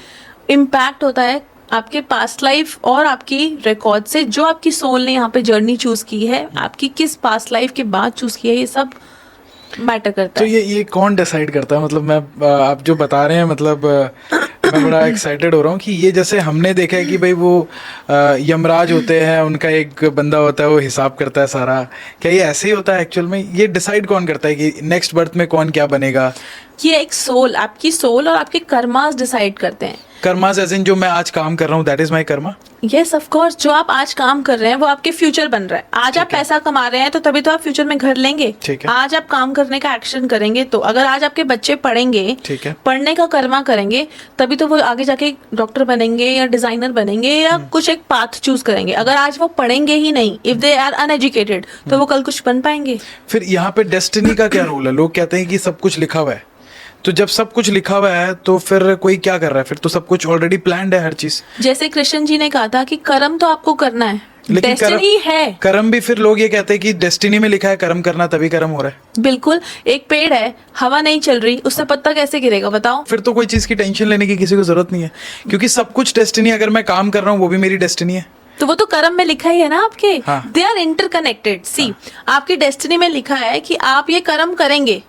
इम्पैक्ट होता है आपके पास्ट लाइफ और आपकी रिकॉर्ड से, जो आपकी सोल ने यहाँ पे जर्नी चूज की है, आपकी किस पास्ट लाइफ के बाद चूज की है, ये सब मैटर करता है। तो ये कौन डिसाइड करता है? मतलब मैं आप जो बता रहे हैं, मतलब मैं बड़ा एक्साइटेड हो रहा हूँ कि ये जैसे हमने देखा है कि भाई वो यमराज होते हैं, उनका एक बंदा होता है वो हिसाब करता है सारा, क्या ये ऐसे ही होता है एक्चुअल में? ये डिसाइड कौन करता है कि नेक्स्ट बर्थ में कौन क्या बनेगा? ये एक सोल, आपकी सोल और आपके कर्मास डिसाइड करते हैं कर्मास एज इन जो मैं आज काम कर रहा हूँ that is my Karma. Yes of course, जो आप आज काम कर रहे हैं वो आपके फ्यूचर बन रहा है। आज आप पैसा कमा रहे हैं तो तभी तो आप फ्यूचर में घर लेंगे। ठीक है। आज आप काम करने का एक्शन करेंगे तो अगर आज आपके बच्चे पढ़ेंगे, ठीक है, पढ़ने का कर्मा करेंगे, तभी तो वो आगे जाके डॉक्टर बनेंगे या डिजाइनर बनेंगे या कुछ एक पाथ चूज करेंगे। अगर आज वो पढ़ेंगे ही नहीं, इफ दे आर अनएजुकेटेड, तो वो कल कुछ बन पाएंगे? फिर यहाँ पे डेस्टिनी का क्या रोल है? लोग कहते हैं कि सब कुछ लिखा हुआ है, तो जब सब कुछ लिखा हुआ है तो फिर कोई क्या कर रहा है? फिर तो सब कुछ ऑलरेडी प्लान्ड है हर चीज। जैसे कृष्ण जी ने कहा था कि कर्म तो आपको करना है, डेस्टिनी है। कर्म भी फिर लोग ये कहते हैं कि डेस्टिनी में लिखा है कर्म करना, तभी कर्म हो रहा है। बिल्कुल, एक पेड़ है, हवा नहीं चल रही, उससे पत्ता कैसे गिरेगा बताओ? फिर तो कोई चीज की टेंशन लेने की किसी को जरूरत नहीं है, क्योंकि सब कुछ डेस्टिनी। अगर मैं काम कर रहा हूँ वो भी मेरी डेस्टिनी है। तो वो तो कर्म में लिखा ही है ना आपके। हाँ। They are interconnected. सी, आपकी डेस्टिनी में लिखा है कि आप ये कर्म करेंगे,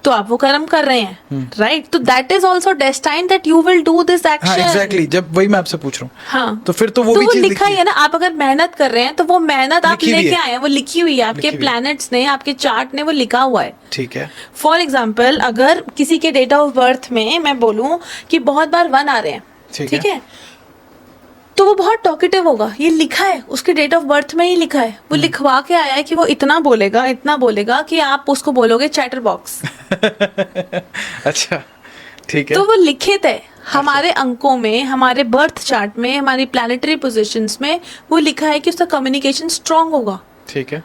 तो आप वो कर्म कर रहे हैं, राइट? तो that is also destined that you will do this action. Exactly, जब वही मैं आपसे पूछ रहा हूँ। हाँ, तो फिर तो वो तो भी वो चीज लिखा ही है ना। आप अगर मेहनत कर रहे हैं तो वो मेहनत आप लिखी हुई लेके है। आए हैं, वो लिखी हुई है आपके लिखी हुई है। प्लैनेट्स ने, आपके चार्ट ने वो लिखा हुआ है। ठीक है। फॉर एग्जाम्पल, अगर किसी के डेट ऑफ बर्थ में मैं बोलूं कि बहुत बार 1 आ रहे हैं, ठीक है, तो वो बहुत टॉकेटिव होगा। ये लिखा है, उसके डेट ऑफ बर्थ में ही लिखा है। वो लिखवा के आया है कि वो इतना बोलेगा कि आप उसको बोलोगे चैटर बॉक्स। अच्छा, ठीक है। तो वो लिखित है हमारे अंकों में, हमारे बर्थ चार्ट में, हमारी प्लैनेटरी पोजीशंस में वो लिखा है कि उसका कम्युनिकेशन स्ट्रांग होगा। ठीक है,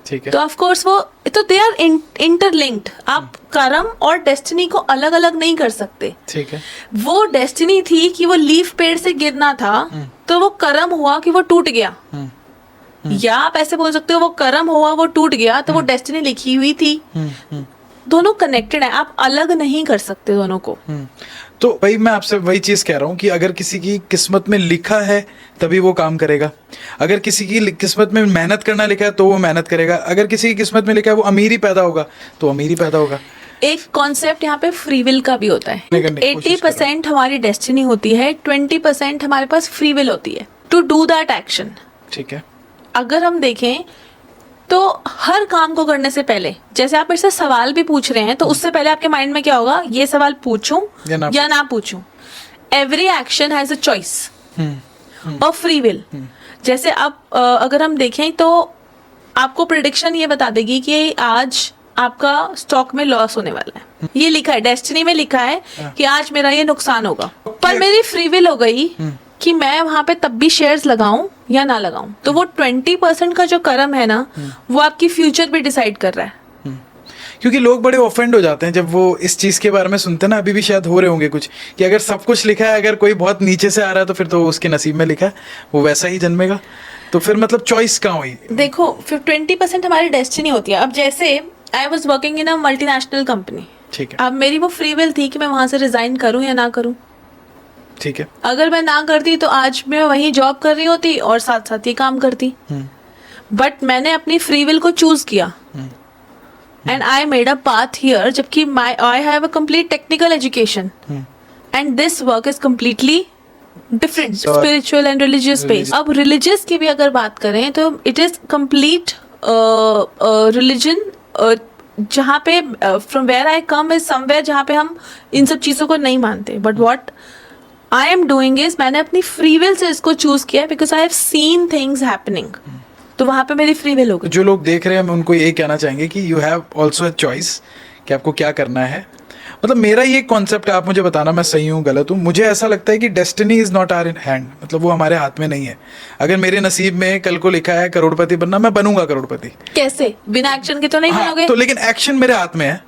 ठीक है। तो ऑफ कोर्स वो तो दे आर इंटरलिंक्ड। आप कर्म और डेस्टिनी को अलग अलग नहीं कर सकते। ठीक है। वो डेस्टिनी थी कि वो लीफ पेड़ से गिरना था, तो वो कर्म हुआ कि वो टूट गया। या आप ऐसे बोल सकते हो वो कर्म हुआ वो टूट गया, तो वो डेस्टिनी लिखी हुई थी। दोनों कनेक्टेड है, आप अलग नहीं कर सकते दोनों को। तो भाई मैं आपसे वही चीज कह रहा हूँ कि अगर किसी की किस्मत में लिखा है तभी वो काम करेगा। अगर किसी की किस्मत में मेहनत करना लिखा है तो वो मेहनत करेगा। अगर किसी की किस्मत में लिखा है वो अमीर ही पैदा होगा तो अमीर ही पैदा होगा। एक कॉन्सेप्ट यहाँ पे फ्री विल का भी होता है। करने की कोशिश 80% हमारी डेस्टिनी होती है, 20% हमारे पास फ्री विल होती है टू डू दैट एक्शन। ठीक है। अगर हम देखें तो हर काम को करने से पहले, जैसे आप मेरे से सवाल भी पूछ रहे हैं, तो उससे पहले आपके माइंड में क्या होगा? ये सवाल पूछूं या ना पूछूं। Every action has a choice और फ्री विल। जैसे अब अगर हम देखें तो आपको प्रिडिक्शन ये बता देगी कि आज आपका स्टॉक में लॉस होने वाला है। ये लिखा है, डेस्टिनी में लिखा है कि आज मेरा ये नुकसान होगा, पर मेरी फ्री विल हो गई कि मैं वहां पे तब भी शेयर्स लगाऊं या ना लगाऊं। तो वो 20% का जो कर्म है ना, वो आपकी फ्यूचर भी डिसाइड कर रहा है। क्योंकि लोग बड़े ऑफेंड हो जाते हैं जब वो इस चीज के बारे में सुनते हैं ना। अभी भी शायद हो रहे होंगे कुछ कि अगर सब कुछ लिखा है, अगर कोई बहुत नीचे से आ रहा है तो फिर तो उसके नसीब में लिखा है, वो वैसा ही जन्मेगा। तो फिर मतलब चॉइस कहाँ हुई? देखो, फिर 20% हमारी डेस्टिनी होती है। अब जैसे I was working in a multinational company, ठीक है। अब मेरी वो फ्री विल थी कि मैं वहां से रिजाइन करूं या ना करूं। ठीक है। अगर मैं ना करती तो आज मैं वहीं जॉब कर रही होती और साथ साथ ये काम करती। बट मैंने अपनी फ्री विल को चूज किया and I made a path here, जबकि I have a complete technical education and this work is completely different, spiritual and religious space. अब रिलीजियस की भी अगर बात करें तो इट इज कंप्लीट रिलीजन, जहाँ पे from where I come is somewhere जहाँ पे हम इन सब चीजों को नहीं मानते। But what I am doing is, मैंने अपनी फ्री विल से इसको चूज किया because I have seen things happening. तो वहां पे मेरी फ्री विल हो गई। जो लोग देख रहे हैं हम उनको ये कहना चाहेंगे कि you have also a choice कि आपको क्या करना है। मतलब मेरा ये कॉन्सेप्ट है, आप मुझे बताना मैं सही हूँ गलत हूँ। मुझे ऐसा लगता है कि destiny is not our in hand, मतलब वो हमारे हाथ में नहीं है। अगर मेरे नसीब में कल को लिखा है करोड़पति बनना, मैं बनूंगा करोड़पति। कैसे? बिना एक्शन के तो नहीं बनोगे। तो लेकिन एक्शन मेरे हाथ में है,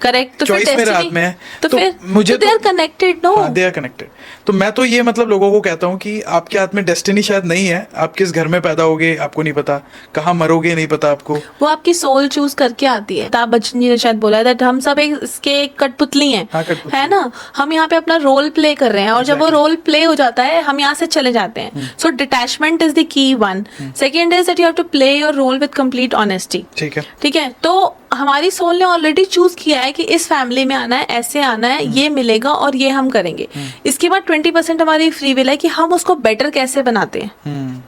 करेक्ट। तो चॉइस मेरे हाथ में है। तो फिर मुझे they are connected. No, they are connected. तो मैं तो ये मतलब लोगों को कहता हूँ कि आपके हाथ में डेस्टिनी शायद नहीं है। आप किस घर में पैदा होगे आपको नहीं पता, कहाँ मरोगे नहीं पता आपको, वो आपकी सोल चूज करके आती है। अमिताभ बच्चन जी ने शायद बोला दैट हम सब इसके कठपुतली हैं। हाँ, कठपुतली है ना। हम यहाँ पे अपना रोल प्ले कर रहे हैं और जब वो रोल प्ले हो जाता है हम यहाँ से चले जाते हैं। So detachment is the key one. Second is that you have to play your role with complete honesty. ठीक है। ठीक है। तो हमारी सोल ने ऑलरेडी चूज किया है कि इस फैमिली में आना है, ऐसे आना है, ये मिलेगा और ये हम करेंगे। इसके बाद 20% हमारी फ्री विल है कि हम उसको बेटर कैसे बनाते हैं।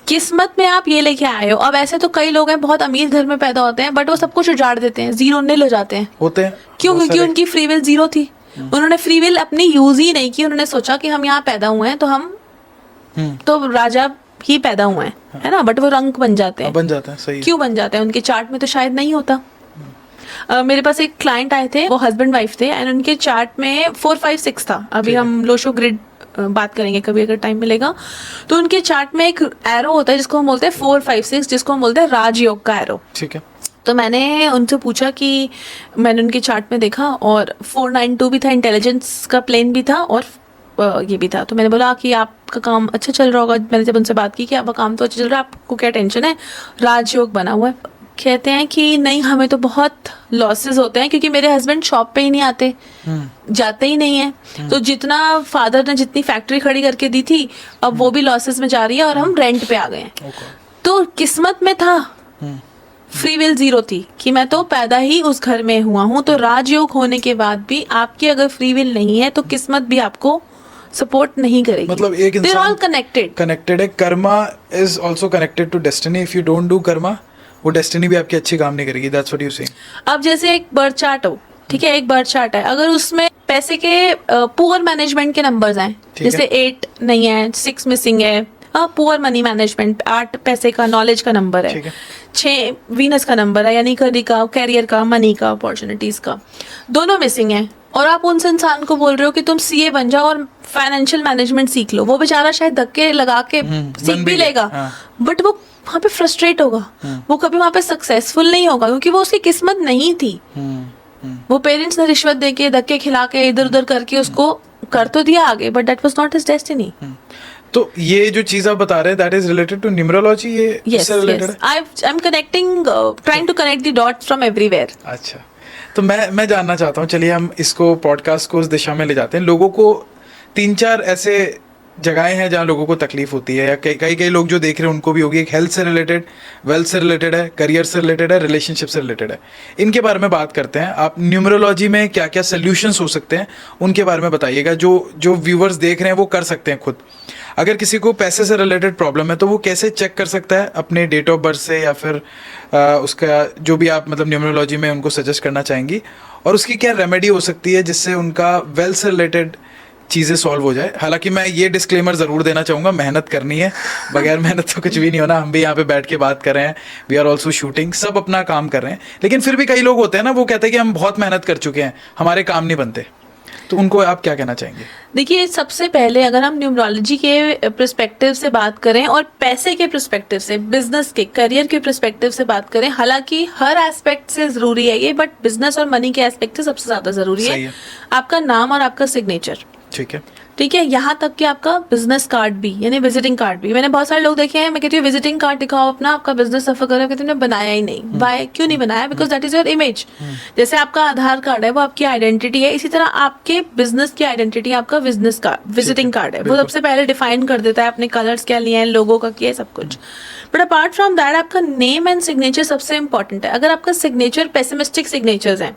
किस्मत में आप ये लेके आए हो। अब ऐसे तो कई लोग हैं बहुत अमीर घर में पैदा होते हैं बट वो सब कुछ उजाड़ देते हैं, जीरो निल हो जाते हैं। होते हैं। क्यों? क्योंकि उनकी फ्री विल जीरो थी। उन्होंने फ्री विल अपनी यूज ही नहीं की, उन्होंने सोचा कि हम यहाँ पैदा हुए हैं तो हम तो राजा ही पैदा हुए हैं, है ना, बट वो रंग बन जाते हैं। बन जाता है, सही है। क्यों बन जाते हैं? उनके चार्ट में तो शायद नहीं होता। मेरे पास एक क्लाइंट आए थे, वो हस्बैंड वाइफ थे, एंड उनके चार्ट में 4 5 6 था। अभी हम लोशो ग्रिड बात करेंगे कभी अगर टाइम मिलेगा। तो उनके चार्ट में एक एरो होता है जिसको हम बोलते हैं 4 5 6, जिसको हम बोलते हैं राजयोग का एरो। ठीक है। तो मैंने उनसे पूछा कि मैंने उनके चार्ट में देखा और 492 भी था, इंटेलिजेंस का प्लेन भी था और ये भी था। तो मैंने बोला कि आपका काम अच्छा चल रहा होगा। मैंने जब उनसे बात की कि आपका काम तो अच्छा चल रहा है, आपको क्या टेंशन है, राजयोग बना हुआ है। कहते हैं कि नहीं, हमें तो बहुत लॉसेस होते हैं क्योंकि मेरे हस्बैंड शॉप पे ही नहीं आते, जाते ही नहीं है। तो जितना फादर ने जितनी फैक्ट्री खड़ी करके दी थी, अब वो भी लॉसेस में जा रही है और हम रेंट पे आ गए हैं। तो किस्मत में था, फ्री विल जीरो थी कि मैं तो पैदा ही उस घर में हुआ हूँ। तो राजयोग होने के बाद भी आपकी अगर फ्री विल नहीं है तो किस्मत भी आपको सपोर्ट नहीं करेगी। मतलब एक इंसान ऑल कनेक्टेड है। Karma is also connected to destiny. If you don't do karma, वो डेस्टिनी भी आपकी अच्छी काम नहीं करेगी। दैट्स व्हाट यू से। अब जैसे एक बर्थ चार्ट हो, ठीक है, एक बर्थ चार्ट है, अगर उसमें पैसे के पुअर मैनेजमेंट के नंबर्स हैं, जैसे 8 नहीं है, 6 मिसिंग है, पुअर मनी मैनेजमेंट, 8 पैसे का, नॉलेज का नंबर है, 6 वीनस का नंबर है, यानी कैरियर का, मनी का, अपॉर्चुनिटीज का, दोनों मिसिंग है, और आप उनसे इंसान को बोल रहे हो कि तुम सीए बन जाओ और फाइनेंशियल मैनेजमेंट सीख लो। वो बेचारा शायद धक्के लगा के सीख भी लेगा, बट वो वहाँ पे फ्रस्ट्रेट होगा, वो कभी वहाँ पे सक्सेसफुल नहीं होगा क्योंकि वो उसकी किस्मत नहीं थी। वो पेरेंट्स ने रिश्वत देके, धक्के खिला के, इधर उधर करके उसको कर तो दिया आगे, but that was not his destiny. तो ये जो चीज आप बता रहे हैं, that is related to numerology. ये इससे रिलेटेड है? I am connecting, trying to connect the dots from everywhere. अच्छा, तो मैं जानना चाहता हूँ, चलिए हम इसको पॉडकास्ट को उस दिशा में ले जाते हैं। लोगों को 3-4 ऐसे जगहें हैं जहाँ लोगों को तकलीफ होती है, या कई लोग जो देख रहे हैं उनको भी होगी। एक हेल्थ से रिलेटेड, वेल्थ से रिलेटेड है, करियर से रिलेटेड है, रिलेशनशिप से रिलेटेड है। इनके बारे में बात करते हैं। आप न्यूमरोलॉजी में क्या क्या सोल्यूशंस हो सकते हैं उनके बारे में बताइएगा, जो व्यूवर्स देख रहे हैं वो कर सकते हैं खुद। अगर किसी को पैसे से रिलेटेड प्रॉब्लम है तो वो कैसे चेक कर सकता है अपने डेट ऑफ बर्थ से, या फिर उसका जो भी आप मतलब न्यूमरोलॉजी में उनको सजेस्ट करना चाहेंगी, और उसकी क्या रेमेडी हो सकती है जिससे उनका वेल्थ से रिलेटेड चीज़ें सॉल्व हो जाए। हालांकि मैं ये डिस्क्लेमर ज़रूर देना चाहूँगा, मेहनत करनी है, बगैर मेहनत तो कुछ भी नहीं होना। हम भी यहाँ पे बैठ के बात कर रहे हैं, वी आर ऑल्सो शूटिंग, सब अपना काम कर रहे हैं, लेकिन फिर भी कई लोग होते हैं ना, वो कहते हैं कि हम बहुत मेहनत कर चुके हैं, हमारे काम नहीं बनते। तो उनको आप क्या कहना चाहेंगे? देखिए, सबसे पहले अगर हम न्यूमरोलॉजी के पर्सपेक्टिव से बात करें और पैसे के पर्सपेक्टिव से, बिजनेस के, करियर के पर्सपेक्टिव से बात करें, हालांकि हर एस्पेक्ट से जरूरी है ये, बट बिजनेस और मनी के एस्पेक्ट से सबसे ज्यादा जरूरी है आपका नाम और आपका सिग्नेचर। ठीक है, यहाँ तक कि आपका बिजनेस कार्ड भी, यानी विजिटिंग कार्ड भी। मैंने बहुत सारे लोग देखे हैं, मैं कहती हूँ विजिटिंग कार्ड दिखाओ अपना, आपका बिजनेस सफर करो, कहते हैं बनाया ही नहीं। वाई, क्यों नहीं बनाया? Because that is your image. जैसे आपका आधार कार्ड है वो आपकी आइडेंटिटी है, इसी तरह आपके बिजनेस की आइडेंटिटी आपका बिजनेस कार्ड, विजिटिंग कार्ड है। वो सबसे पहले डिफाइन कर देता है अपने कलर्स क्या लिए हैं, लोगों का क्या है, सब कुछ। बट अपार्ट फ्रॉम दैट आपका नेम एंड सिग्नेचर सबसे इंपॉर्टेंट है। अगर आपका सिग्नेचर पेसिमिस्टिक सिग्नेचर्स हैं,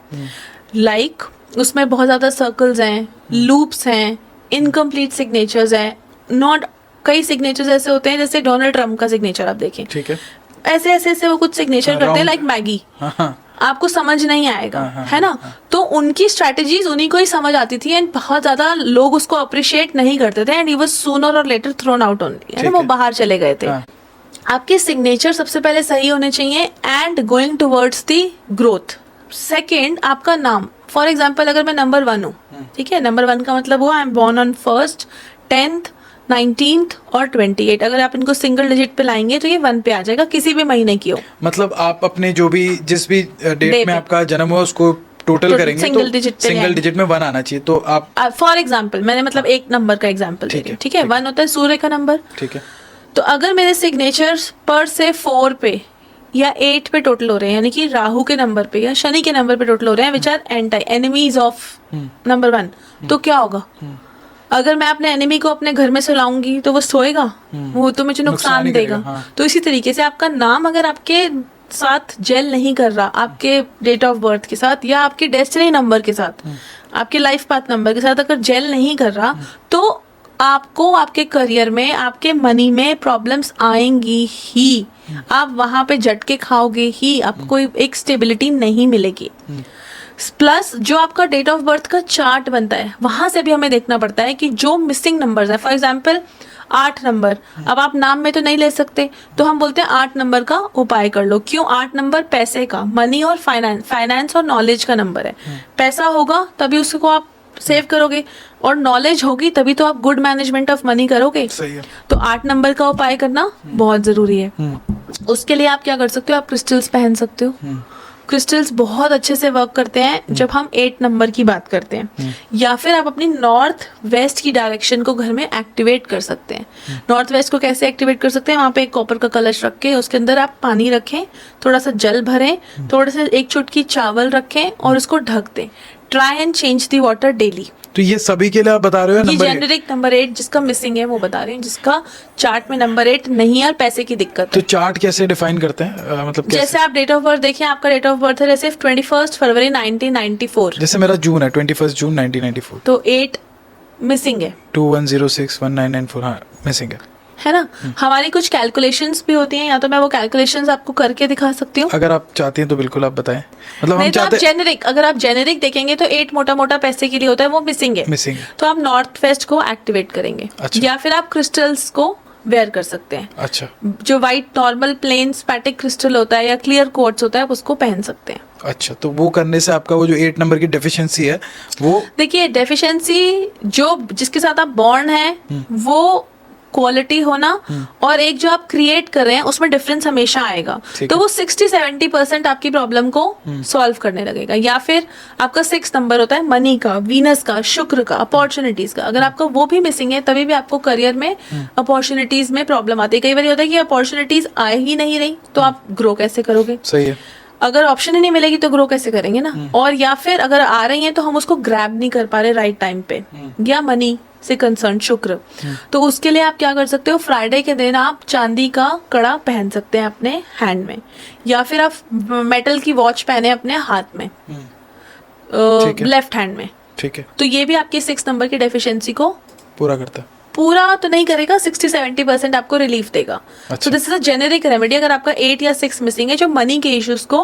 लाइक उसमें बहुत ज्यादा सर्कल्स हैं, लूप्स हैं, इनकम्प्लीट सिग्नेचर्स हैं, नॉट, कई सिग्नेचर्स ऐसे होते हैं जैसे डोनाल्ड ट्रम्प का सिग्नेचर आप देखें, ठीक है, ऐसे वो कुछ सिग्नेचर करते हैं लाइक मैगी, आपको समझ नहीं आएगा, है ना। तो उनकी स्ट्रेटजीज उन्हीं को ही समझ आती थी, एंड बहुत ज्यादा लोग उसको अप्रिशिएट नहीं करते थे, एंड ही वाज सूनर और लेटर थ्रोन आउट ओनली, है ना, वो बाहर चले गए थे। आपके सिग्नेचर सबसे पहले सही होने चाहिए and going towards the growth. Second, आपका नाम। फॉर एग्जाम्पल, अगर मैं नंबर 1 हूँ, ठीक है, नंबर 1 का मतलब हुआ I am born on 1st, 10th, 19th और 28। अगर आप इनको सिंगल डिजिट पे लाएंगे तो ये 1 पे आ जाएगा, किसी भी महीने की हो। मतलब आप अपने जो भी जिस भी डेट में आपका जन्म हुआ उसको टोटल करेंगे सिंगल डिजिट में 1 आना चाहिए। तो आप फॉर एग्जाम्पल, मैंने मतलब एक नंबर का एग्जाम्पल, ठीक है, 1 होता है सूर्य का नंबर, ठीक है। तो अगर मेरे सिग्नेचर्स पर से 4 पे या 8 पे टोटल हो रहे हैं, यानी कि राहु के नंबर पे या शनि के नंबर पे टोटल हो रहे हैं, which are anti enemies of number 1, तो क्या होगा? अगर मैं अपने एनिमी को अपने घर में सुलाऊंगी तो वो सोएगा, वो तो मुझे नुकसान देगा। तो इसी तरीके से आपका नाम अगर आपके साथ जेल नहीं कर रहा, आपके डेट ऑफ बर्थ के साथ या आपके डेस्टिनी नंबर के साथ, आपके लाइफ पाथ नंबर के साथ अगर जेल नहीं कर रहा, तो आपको आपके करियर में, आपके मनी में प्रॉब्लम्स आएंगी ही, आप वहां पे झटके खाओगे ही, आपको एक स्टेबिलिटी नहीं मिलेगी। प्लस जो आपका डेट ऑफ बर्थ का चार्ट बनता है वहां से भी हमें देखना पड़ता है कि जो मिसिंग नंबर्स है, फॉर एग्जांपल 8 नंबर, अब आप नाम में तो नहीं ले सकते, तो हम बोलते हैं 8 नंबर का उपाय कर लो। क्यों? 8 नंबर पैसे का, मनी और फाइनेंस और नॉलेज का नंबर है। पैसा होगा तभी उसको आप सेव करोगे, और नॉलेज होगी तभी तो आप गुड मैनेजमेंट ऑफ मनी करोगे। सही है। तो 8 नंबर का उपाय करना बहुत जरूरी है। उसके लिए आप क्या कर सकते हो, आप क्रिस्टल्स पहन सकते हो। क्रिस्टल्स बहुत अच्छे से वर्क करते हैं जब हम 8 नंबर की बात करते हैं। या फिर आप अपनी नॉर्थ वेस्ट की डायरेक्शन को घर में एक्टिवेट कर सकते हैं। नॉर्थ वेस्ट को कैसे एक्टिवेट कर सकते हैं? वहाँ पे एक कॉपर का कलश रख के उसके अंदर आप पानी रखें, थोड़ा सा जल भरें, थोड़ा सा 1 चुटकी चावल रखें और उसको ढक दें। Try and change the water daily. तो ये सभी के लिए आप बता रहे हो? ये नंबर जेनेरिक नंबर 8 जिसका मिसिंग है वो बता रहे हैं, जिसका चार्ट में नंबर 8 नहीं है और पैसे की दिक्कत तो है। चार्ट कैसे डिफाइन करते हैं? मतलब कैसे? जैसे आप डेट ऑफ बर्थ देखिए, आपका डेट ऑफ बर्थ है जैसे 21 फरवरी 1994, जैसे मेरा जून है 21 जून 1994, तो 8 मिसिंग है 21061994, हाँ मिसिंग है ना। हमारी कुछ कैलकुलेशंस भी होती हैं, या तो मैं वो कैलकुलेशंस आपको करके दिखा सकती हूँ। अगर आप चाहती हैं तो बिल्कुल आप बताएं। मतलब हम नहीं तो आप चाहते जेनेरिक, अगर आप जेनेरिक देखेंगे तो 8 मोटा मोटा पैसे के लिए होता है, वो मिसिंग है। मिसिंग है। तो आप नॉर्थ वेस्ट को एक्टिवेट करेंगे। अच्छा। या फिर आप क्रिस्टल्स को वेयर कर सकते हैं। अच्छा जो व्हाइट नॉर्मल प्लेन स्पैटिक क्रिस्टल होता है या क्लियर क्वार्ट्ज होता है, आप उसको पहन सकते हैं। अच्छा, तो वो करने से आपका वो जो 8 नंबर की डेफिशिएंसी है वो, देखिए डेफिशिएंसी जो जिसके साथ आप बॉर्न है वो क्वालिटी होना, और एक जो आप क्रिएट कर रहे हैं उसमें डिफरेंस हमेशा आएगा। ठीक तो है। वो 60-70% आपकी प्रॉब्लम को सॉल्व करने लगेगा। या फिर आपका 6 नंबर होता है मनी का, वीनस का, शुक्र का, अपॉर्चुनिटीज का। अगर आपका वो भी मिसिंग है तभी भी आपको करियर में अपॉर्चुनिटीज में प्रॉब्लम आती है। कई बार होता है कि अपॉर्चुनिटीज आ ही नहीं रही, तो आप ग्रो कैसे करोगे? सही है। अगर ऑप्शन ही नहीं मिलेगी तो ग्रो कैसे करेंगे ना। और या फिर अगर आ रही हैं तो हम उसको ग्रैब नहीं कर पा रहे राइट टाइम पे, या मनी से कंसर्न शुक्र, तो उसके लिए आप क्या कर सकते हो, फ्राइडे के दिन आप चांदी का कड़ा पहन सकते हैं अपने हैंड में, या फिर आप मेटल की वॉच पहने अपने हाथ में, ठीक है। लेफ्ट हैंड में। ठीक है, तो ये भी आपकी 6 नंबर की डेफिशिएंसी को पूरा करता है। पूरा तो नहीं करेगा, 60-70% आपको रिलीफ देगा। अच्छा। तो this is a generic remedy अगर आपका 8 या 6 मिसिंग है, जो मनी के इश्यूज को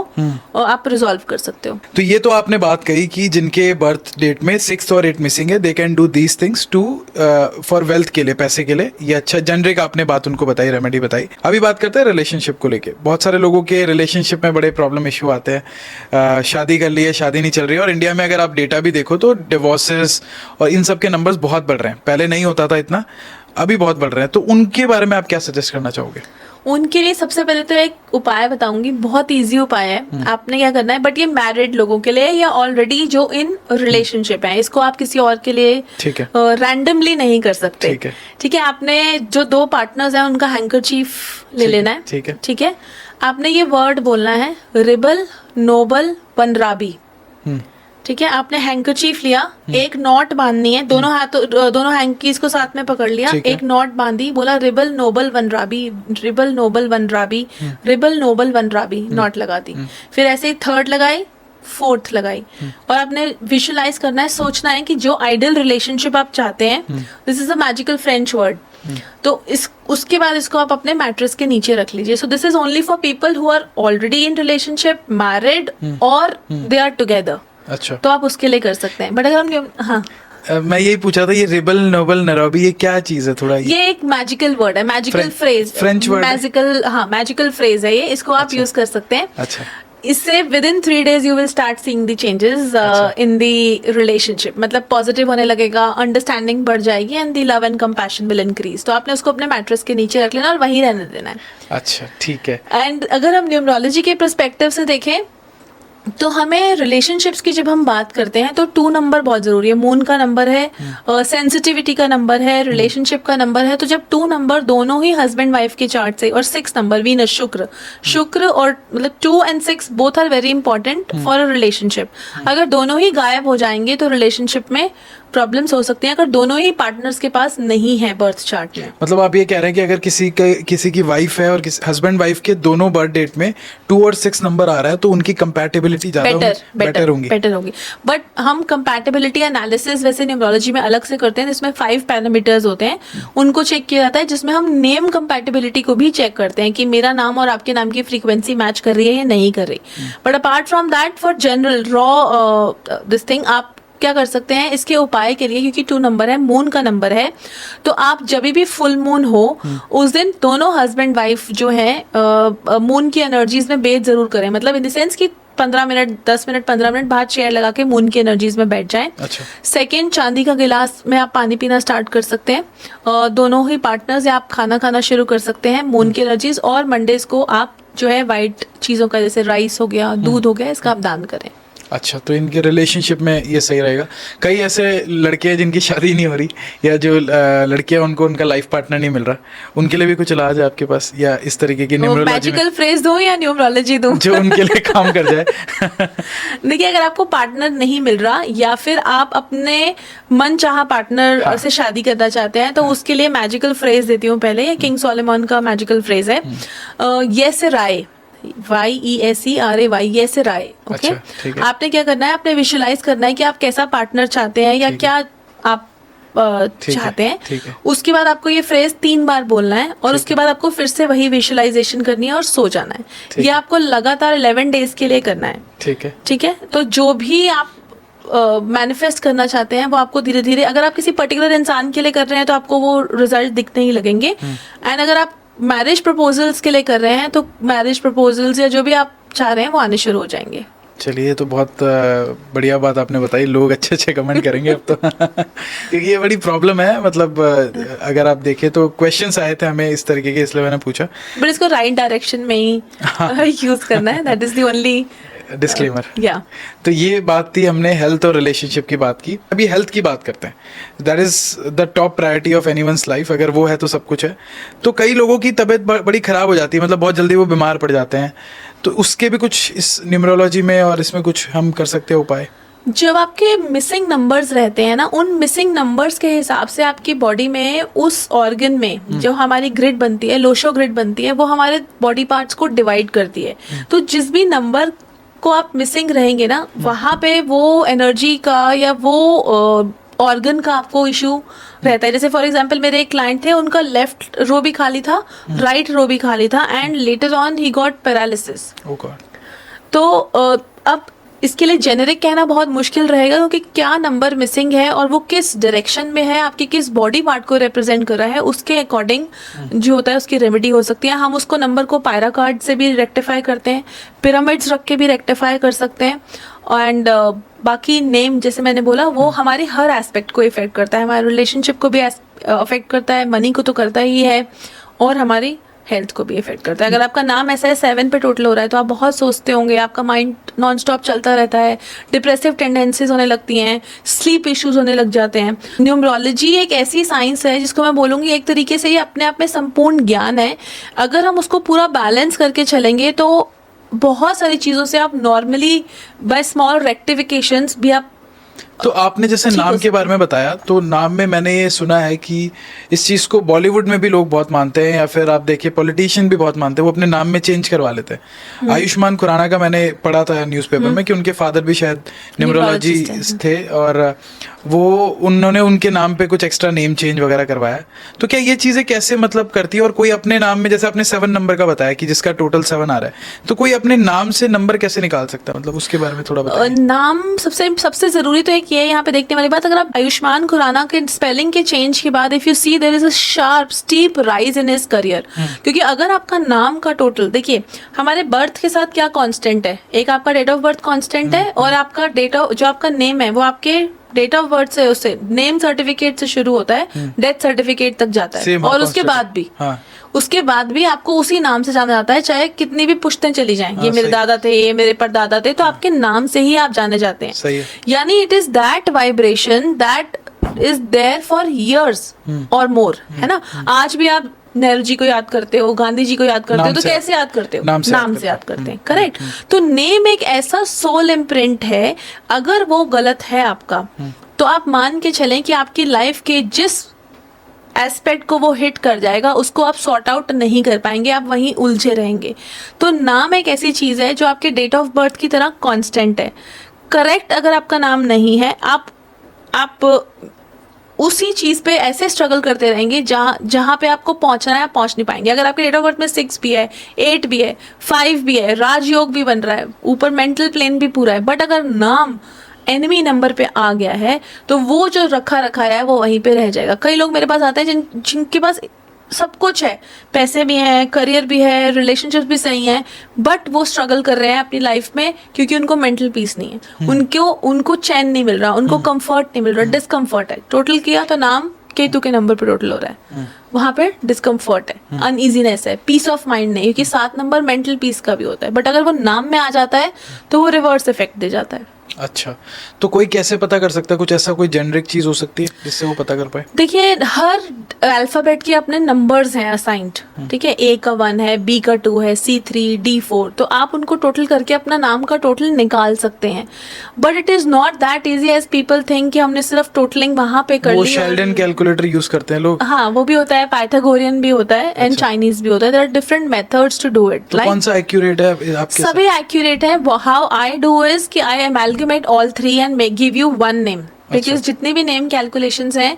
आप रिजॉल्व कर सकते हो। तो ये तो आपने बात कही कि जिनके बर्थ डेट में 6 और 8 मिसिंग है, they can do these things to for wealth के लिए, पैसे के लिए। ये अच्छा जेनरिक आपने बात उनको बताई, रेमेडी बताई। अभी बात करते हैं रिलेशनशिप को लेके। बहुत सारे लोगों के रिलेशनशिप में बड़े प्रॉब्लम इशू आते हैं। शादी कर ली है, शादी नहीं चल रही है, और इंडिया में अगर आप डेटा भी देखो तो डिवोर्सेस और इन सब के नंबर्स बहुत बढ़ रहे हैं। पहले नहीं होता था इतना, अभी बहुत बढ़ रहे हैं। तो उनके बारे में आप क्या सजेस्ट करना चाहोगे? उनके लिए सबसे पहले तो एक उपाय बताऊंगी, बहुत इजी उपाय है। आपने क्या करना है, बट ये मैरिड लोगों के लिए या ऑलरेडी जो इन रिलेशनशिप है, इसको आप किसी और के लिए ठीक है, रैंडमली नहीं कर सकते। ठीक है। ठीक है, आपने जो 2 पार्टनर्स हैं उनका हैंकरचीफ ले लेना है। ठीक है। ठीक है, आपने ये वर्ड बोलना है, रिबल नोबल वनराबी। ठीक है, आपने हैंकरचीफ लिया, एक नॉट बांधनी है, दोनों हाथों, दोनों हैंकीज को साथ में पकड़ लिया, ठीक है। एक नॉट बांधी, बोला रिबल नोबल वनराबी, रिबल नोबल वनराबी, रिबल नोबल वनराबी, नॉट लगा दी। फिर ऐसे ही 3rd लगाई, 4th लगाई, और आपने विजुअलाइज करना है, सोचना है कि जो आइडियल रिलेशनशिप आप चाहते हैं, this is a magical French word. तो उसके बाद इसको आप अपने मैट्रेस के नीचे रख लीजिए। So this is only for people who are already in relationship, married और दे आर टुगेदर। अच्छा, तो आप उसके लिए कर सकते हैं। बट अगर हम मैं यही पूछा था, ये रिबल नोबल नराबी ये क्या चीज है? थोड़ा ये एक मैजिकल वर्ड है, magical phrase, French word, magical phrase है ये, इसको आप यूज कर सकते हैं। अच्छा, इससे with in 3 days you will start seeing the changes in the relationship. मतलब पॉजिटिव होने लगेगा, अंडरस्टैंडिंग बढ़ जाएगी, and the love and compassion will increase. तो आपने उसको अपने मैट्रेस के नीचे रख लेना और वहीं रहने देना है। अच्छा, ठीक है। एंड अगर हम न्यूमरोलॉजी के पर्सपेक्टिव से देखें तो हमें रिलेशनशिप्स की जब हम बात करते हैं तो 2 नंबर बहुत जरूरी है। मून का नंबर है, सेंसिटिविटी का नंबर है, रिलेशनशिप का नंबर है। तो जब 2 नंबर दोनों ही हस्बैंड वाइफ के चार्ट से, और 6 नंबर वीनस शुक्र और मतलब 2 and 6 both are very important for a relationship. अगर दोनों ही गायब हो जाएंगे तो रिलेशनशिप में प्रॉब्लम्स हो सकती हैं, अगर दोनों ही पार्टनर्स के पास नहीं है बर्थ चार्ट में। मतलब आप ये कह रहे हैं कि अगर किसी की वाइफ है और हस्बैंड वाइफ के दोनों बर्थ डेट में 2 और 6 नंबर आ रहा है तो उनकी कंपैटिबिलिटी कंपैटिबिलिटी ज्यादा बेटर होंगी। बट हम कंपैटिबिलिटी एनालिसिस वैसे न्यूमरोलॉजी में अलग से करते हैं, जिसमें 5 पैरामीटर्स होते हैं, उनको चेक किया जाता है, जिसमें हम नेम कंपैटिबिलिटी को भी चेक करते हैं कि मेरा नाम और आपके नाम की फ्रीक्वेंसी मैच कर रही है या नहीं कर रही। But apart from that, for general raw this thing, आप क्या कर सकते हैं इसके उपाय के लिए, क्योंकि 2 नंबर है, मून का नंबर है, तो आप जब भी फुल मून हो उस दिन दोनों हस्बैंड वाइफ जो है मून की एनर्जीज में बेथ जरूर करें। मतलब इन द सेंस कि 15 मिनट 10 मिनट 15 मिनट बाद चेयर लगा के मून की एनर्जीज में बैठ जाएं। अच्छा। सेकेंड, चांदी का गिलास में आप पानी पीना स्टार्ट कर सकते हैं, दोनों ही पार्टनर्स, या आप खाना खाना शुरू कर सकते हैं मून की एनर्जीज। और मंडेज को आप जो है वाइट चीज़ों का, जैसे राइस हो गया, दूध हो गया, इसका आप दान करें। अच्छा, तो इनके रिलेशनशिप में ये सही रहेगा। कई ऐसे लड़के हैं जिनकी शादी नहीं हो रही, या जो लड़कियां उनको उनका लाइफ पार्टनर नहीं मिल रहा, उनके लिए भी कुछ इलाज है आपके पास, या इस तरीके की न्यूमरोलॉजी मैजिकल फ्रेज दूं या न्यूमरोलॉजी दूं जो उनके लिए काम कर जाए? देखिए, अगर आपको पार्टनर नहीं मिल रहा या फिर आप अपने मन चाहा पार्टनर से शादी करना चाहते हैं, तो उसके लिए मैजिकल फ्रेज देती हूँ पहले। ये किंग सोलोमन का मैजिकल फ्रेज है, यस राय, YESERAY, यस राय। ओके, आपने क्या करना है, आपने विजुअलाइज करना है कि आप कैसा पार्टनर चाहते हैं या क्या आप चाहते हैं। उसके बाद आपको ये फ्रेज 3 बार बोलना है, और उसके बाद आपको फिर से वही विजुअलाइजेशन करनी है और सो जाना है। ये आपको लगातार 11 डेज के लिए करना है। ठीक है। तो जो भी आप मैनिफेस्ट करना चाहते हैं वो आपको धीरे धीरे, अगर आप किसी पर्टिकुलर इंसान के लिए कर रहे हैं तो आपको वो रिजल्ट दिखने ही लगेंगे। एंड अगर आप मैरिज प्रपोजल्स के लिए कर रहे हैं तो मैरिज प्रपोजल्स या जो भी आप चाह रहे हैं वो आने शुरू हो जाएंगे। चलिए, तो बहुत बढ़िया बात आपने बताई। लोग अच्छे अच्छे कमेंट करेंगे अब तो क्योंकि ये बड़ी प्रॉब्लम है। मतलब अगर आप देखें तो क्वेश्चंस आए थे हमें इस तरीके के, इसलिए मैंने पूछा। बट इसको राइट डायरेक्शन में ही यूज करना है, that is the only disclaimer. या तो ये बात थी, हमने हेल्थ और रिलेशनशिप की बात की। अभी हेल्थ की बात करते हैं। That is the top priority of anyone's life. अगर वो है तो सब कुछ है। तो कई लोगों की तबीयत बड़ी खराब हो जाती है, मतलब बहुत जल्दी वो बीमार पड़ जाते हैं, तो उसके भी कुछ इस न्यूमरोलॉजी में और इसमें कुछ हम कर सकते हैं उपाय? जब आपके मिसिंग नंबर्स रहते हैं ना, उन मिसिंग नंबर्स के हिसाब से आपकी बॉडी में उस ऑर्गन में जो हमारी ग्रिड बनती है, लोशो ग्रिड बनती है, वो हमारे बॉडी पार्ट्स को डिवाइड करती है। तो जिस भी नंबर को आप मिसिंग रहेंगे ना, वहाँ पे वो एनर्जी का या वो ऑर्गन का आपको इशू रहता है। जैसे फॉर एग्जांपल मेरे एक क्लाइंट थे, उनका लेफ्ट रो भी खाली था, राइट रो भी खाली था, and later on he got paralysis. तो अब इसके लिए जेनेरिक कहना बहुत मुश्किल रहेगा, क्योंकि क्या नंबर मिसिंग है और वो किस डायरेक्शन में है, आपकी किस बॉडी पार्ट को रिप्रेजेंट कर रहा है, उसके अकॉर्डिंग जो होता है उसकी रेमेडी हो सकती है। हम उसको नंबर को पायरा कार्ड से भी रेक्टिफाई करते हैं, पिरामिड्स रख के भी रेक्टिफाई कर सकते हैं। एंड बाकी नेम, जैसे मैंने बोला, वो हमारे हर एस्पेक्ट को इफेक्ट करता है, हमारे रिलेशनशिप को भी अफेक्ट करता है, मनी को तो करता ही है, और हमारी हेल्थ को भी इफेक्ट करता है। अगर आपका नाम ऐसा है 7 पे टोटल हो रहा है तो आप बहुत सोचते होंगे, आपका माइंड नॉन स्टॉप चलता रहता है, डिप्रेसिव टेंडेंसीज होने लगती हैं, स्लीप इश्यूज होने लग जाते हैं। न्यूमरोलॉजी एक ऐसी साइंस है जिसको मैं बोलूँगी एक तरीके से ये अपने आप में संपूर्ण ज्ञान है। अगर हम उसको पूरा बैलेंस करके चलेंगे तो बहुत सारी चीज़ों से आप नॉर्मली बाय स्मॉल रेक्टिफिकेशंस भी आप। तो आपने जैसे नाम के बारे में बताया, तो नाम में मैंने ये सुना है कि इस चीज़ को बॉलीवुड में भी लोग बहुत मानते हैं, या फिर आप देखिए पॉलिटिशियन भी बहुत मानते हैं, वो अपने नाम में चेंज करवा लेते हैं। आयुष्मान खुराना का मैंने पढ़ा था न्यूज़पेपर में कि उनके फादर भी शायद न्यूमरोलॉजिस्ट थे, और वो उन्होंने उनके नाम पे कुछ एक्स्ट्रा नेम चेंज वगैरह करवाया। तो क्या ये चीज़ें कैसे मतलब करती है? और कोई अपने नाम में, जैसे आपने 7 नंबर का बताया कि जिसका टोटल 7 आ रहा है, तो कोई अपने नाम से नंबर कैसे निकाल सकता है? मतलब उसके बारे में थोड़ा बताइए। नाम सबसे जरूरी तो एक ये यहाँ पे देखने वाली बात, अगर आप आयुष्मान खुराना के स्पेलिंग के चेंज के बाद if you see there is a sharp steep rise in his career. क्योंकि अगर आपका नाम का टोटल, देखिए हमारे बर्थ के साथ क्या कांस्टेंट है, एक आपका डेट ऑफ बर्थ कांस्टेंट है, और आपका डेट ऑफ, जो आपका नेम है वो आपके डेट ऑफ बर्थ से, उससे नेम सर्टिफिकेट से शुरू होता है, डेथ सर्टिफिकेट तक जाता है, और उसके बाद भी उसके बाद भी आपको उसी नाम से जाना जाता है, चाहे कितनी भी पुश्तें चली जाएं, ये मेरे दादा थे, ये मेरे परदादा थे, तो आपके नाम से ही आप जाने जाते हैं। यानी it is that vibration that is there for years और मोर, है ना। आज भी आप नेहरू जी को याद करते हो, गांधी जी को याद करते हो, तो कैसे याद करते हो? नाम से याद करते हैं, करेक्ट। तो नेम एक ऐसा सोल इम्प्रिंट है, अगर वो गलत है आपका, तो आप मान के चलें कि आपकी लाइफ के जिस एस्पेक्ट को वो हिट कर जाएगा, उसको आप सॉर्ट आउट नहीं कर पाएंगे, आप वहीं उलझे रहेंगे। तो नाम एक ऐसी चीज़ है जो आपके डेट ऑफ बर्थ की तरह कांस्टेंट है। करेक्ट अगर आपका नाम नहीं है, आप उसी चीज़ पे ऐसे स्ट्रगल करते रहेंगे जहाँ पे आपको पहुँचना है आप पहुँच नहीं पाएंगे। अगर आपके डेट ऑफ बर्थ में 6 भी है, 8 भी है, 5 भी है, राजयोग भी बन रहा है, ऊपर मेंटल प्लेन भी पूरा है, बट अगर नाम एनिमी नंबर पे आ गया है तो वो जो रखा है वो वहीं पे रह जाएगा। कई लोग मेरे पास आते हैं जिनके पास सब कुछ है, पैसे भी हैं, करियर भी है, रिलेशनशिप भी सही है, बट वो स्ट्रगल कर रहे हैं अपनी लाइफ में क्योंकि उनको मेंटल पीस नहीं है, उनको चैन नहीं मिल रहा, उनको कंफर्ट नहीं मिल रहा, डिस्कम्फर्ट है। टोटल किया तो नाम केतु के नंबर पे टोटल हो रहा है, वहां पे डिस्कम्फर्ट है, अनइजीनेस है, पीस ऑफ माइंड नहीं, क्योंकि 7 नंबर मेंटल पीस का भी होता है, बट अगर वो नाम में आ जाता है तो वो रिवर्स इफेक्ट दे जाता है। अच्छा, तो कोई कैसे पता कर सकता है? कुछ ऐसा कोई जेनरिक चीज हो सकती है जिससे वो पता कर पाए? देखिए, हर अल्फाबेट के अपने नंबर्स हैं असाइंड, ठीक है। ए का 1 है, बी का 2 है, C3, D4, तो आप उनको टोटल करके अपना नाम का टोटल निकाल सकते हैं। But it is not that easy as people think कि हमने सिर्फ टोटलिंग वहां पे कर ली। वो शेल्डन कैलकुलेटर यूज करते हैं लोग। हाँ, वो भी होता है, पाइथागोरियन भी होता है, एंड चाइनीज भी होता है। There are different methods to do it. कौन सा एक्यूरेट है आपके? सभी एक्यूरेट है। हाउ आई डू इज कि I amalgamate all 3 and give you 1 name, because जितने भी नेम कैलकुलेशंस हैं,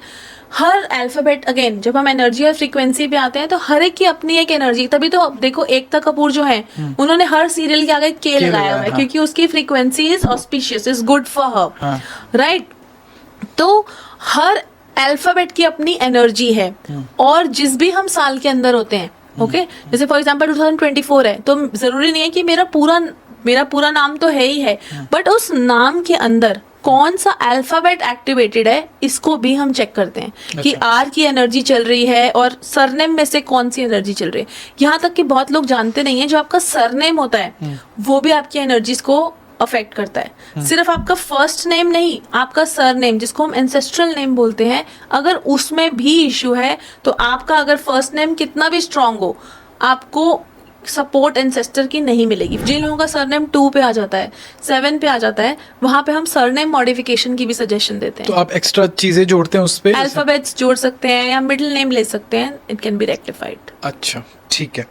हर अल्फाबेट, अगेन जब हम एनर्जी और फ्रीक्वेंसी पे आते हैं तो हर एक की अपनी एक एनर्जी। तभी तो देखो एकता कपूर जो है, उन्होंने हर सीरियल के आगे के लगाया हुआ है, क्योंकि उसकी frequency is auspicious, is good for her, right. तो हर अल्फाबेट की अपनी एनर्जी है, और जिस भी हम साल के अंदर होते हैं, ओके, जैसे फॉर एग्जांपल 2024 है, तो जरूरी नहीं है कि मेरा पूरा नाम तो है ही है, बट उस नाम के अंदर कौन सा अल्फाबेट एक्टिवेटेड है, इसको भी हम चेक करते हैं कि आर की एनर्जी चल रही है और सरनेम में से कौन सी एनर्जी चल रही है। यहाँ तक कि बहुत लोग जानते नहीं है, जो आपका सरनेम होता है वो भी आपकी एनर्जीज को अफेक्ट करता है। सिर्फ आपका फर्स्ट नेम नहीं, आपका सरनेम, जिसको हम एंसेस्ट्रल नेम बोलते हैं, अगर उसमें भी इश्यू है तो आपका अगर फर्स्ट नेम कितना भी स्ट्रांग हो, आपको सपोर्ट एंसेस्टर की नहीं मिलेगी। जिन लोगों का सरनेम 2 पे आ जाता है, 7 पे आ जाता है, वहां पे हम सरनेम मॉडिफिकेशन की भी सजेशन देते हैं। तो आप एक्स्ट्रा चीजें जोड़ते हैं उस पे? अल्फाबेट्स जोड़ सकते हैं या मिडिल नेम ले सकते हैं, इट कैन बी रेक्टिफाइड। अच्छा, ठीक है।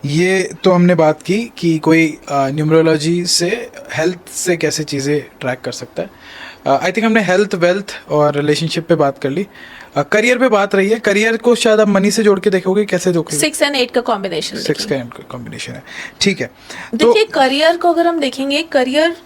ये तो हमने बात की कि कोई न्यूमरोलॉजी से, हेल्थ से कैसे चीज़ें ट्रैक कर सकता है। आई थिंक हमने हेल्थ, वेल्थ और रिलेशनशिप पे बात कर ली। करियर पे बात रही है। करियर को शायद आप मनी से जोड़ के देखोगे, कैसे देखोगे? 6 और 8 का कॉम्बिनेशन। 6 का कॉम्बिनेशन है, ठीक है। देखिए, करियर को अगर हम देखेंगे, करियर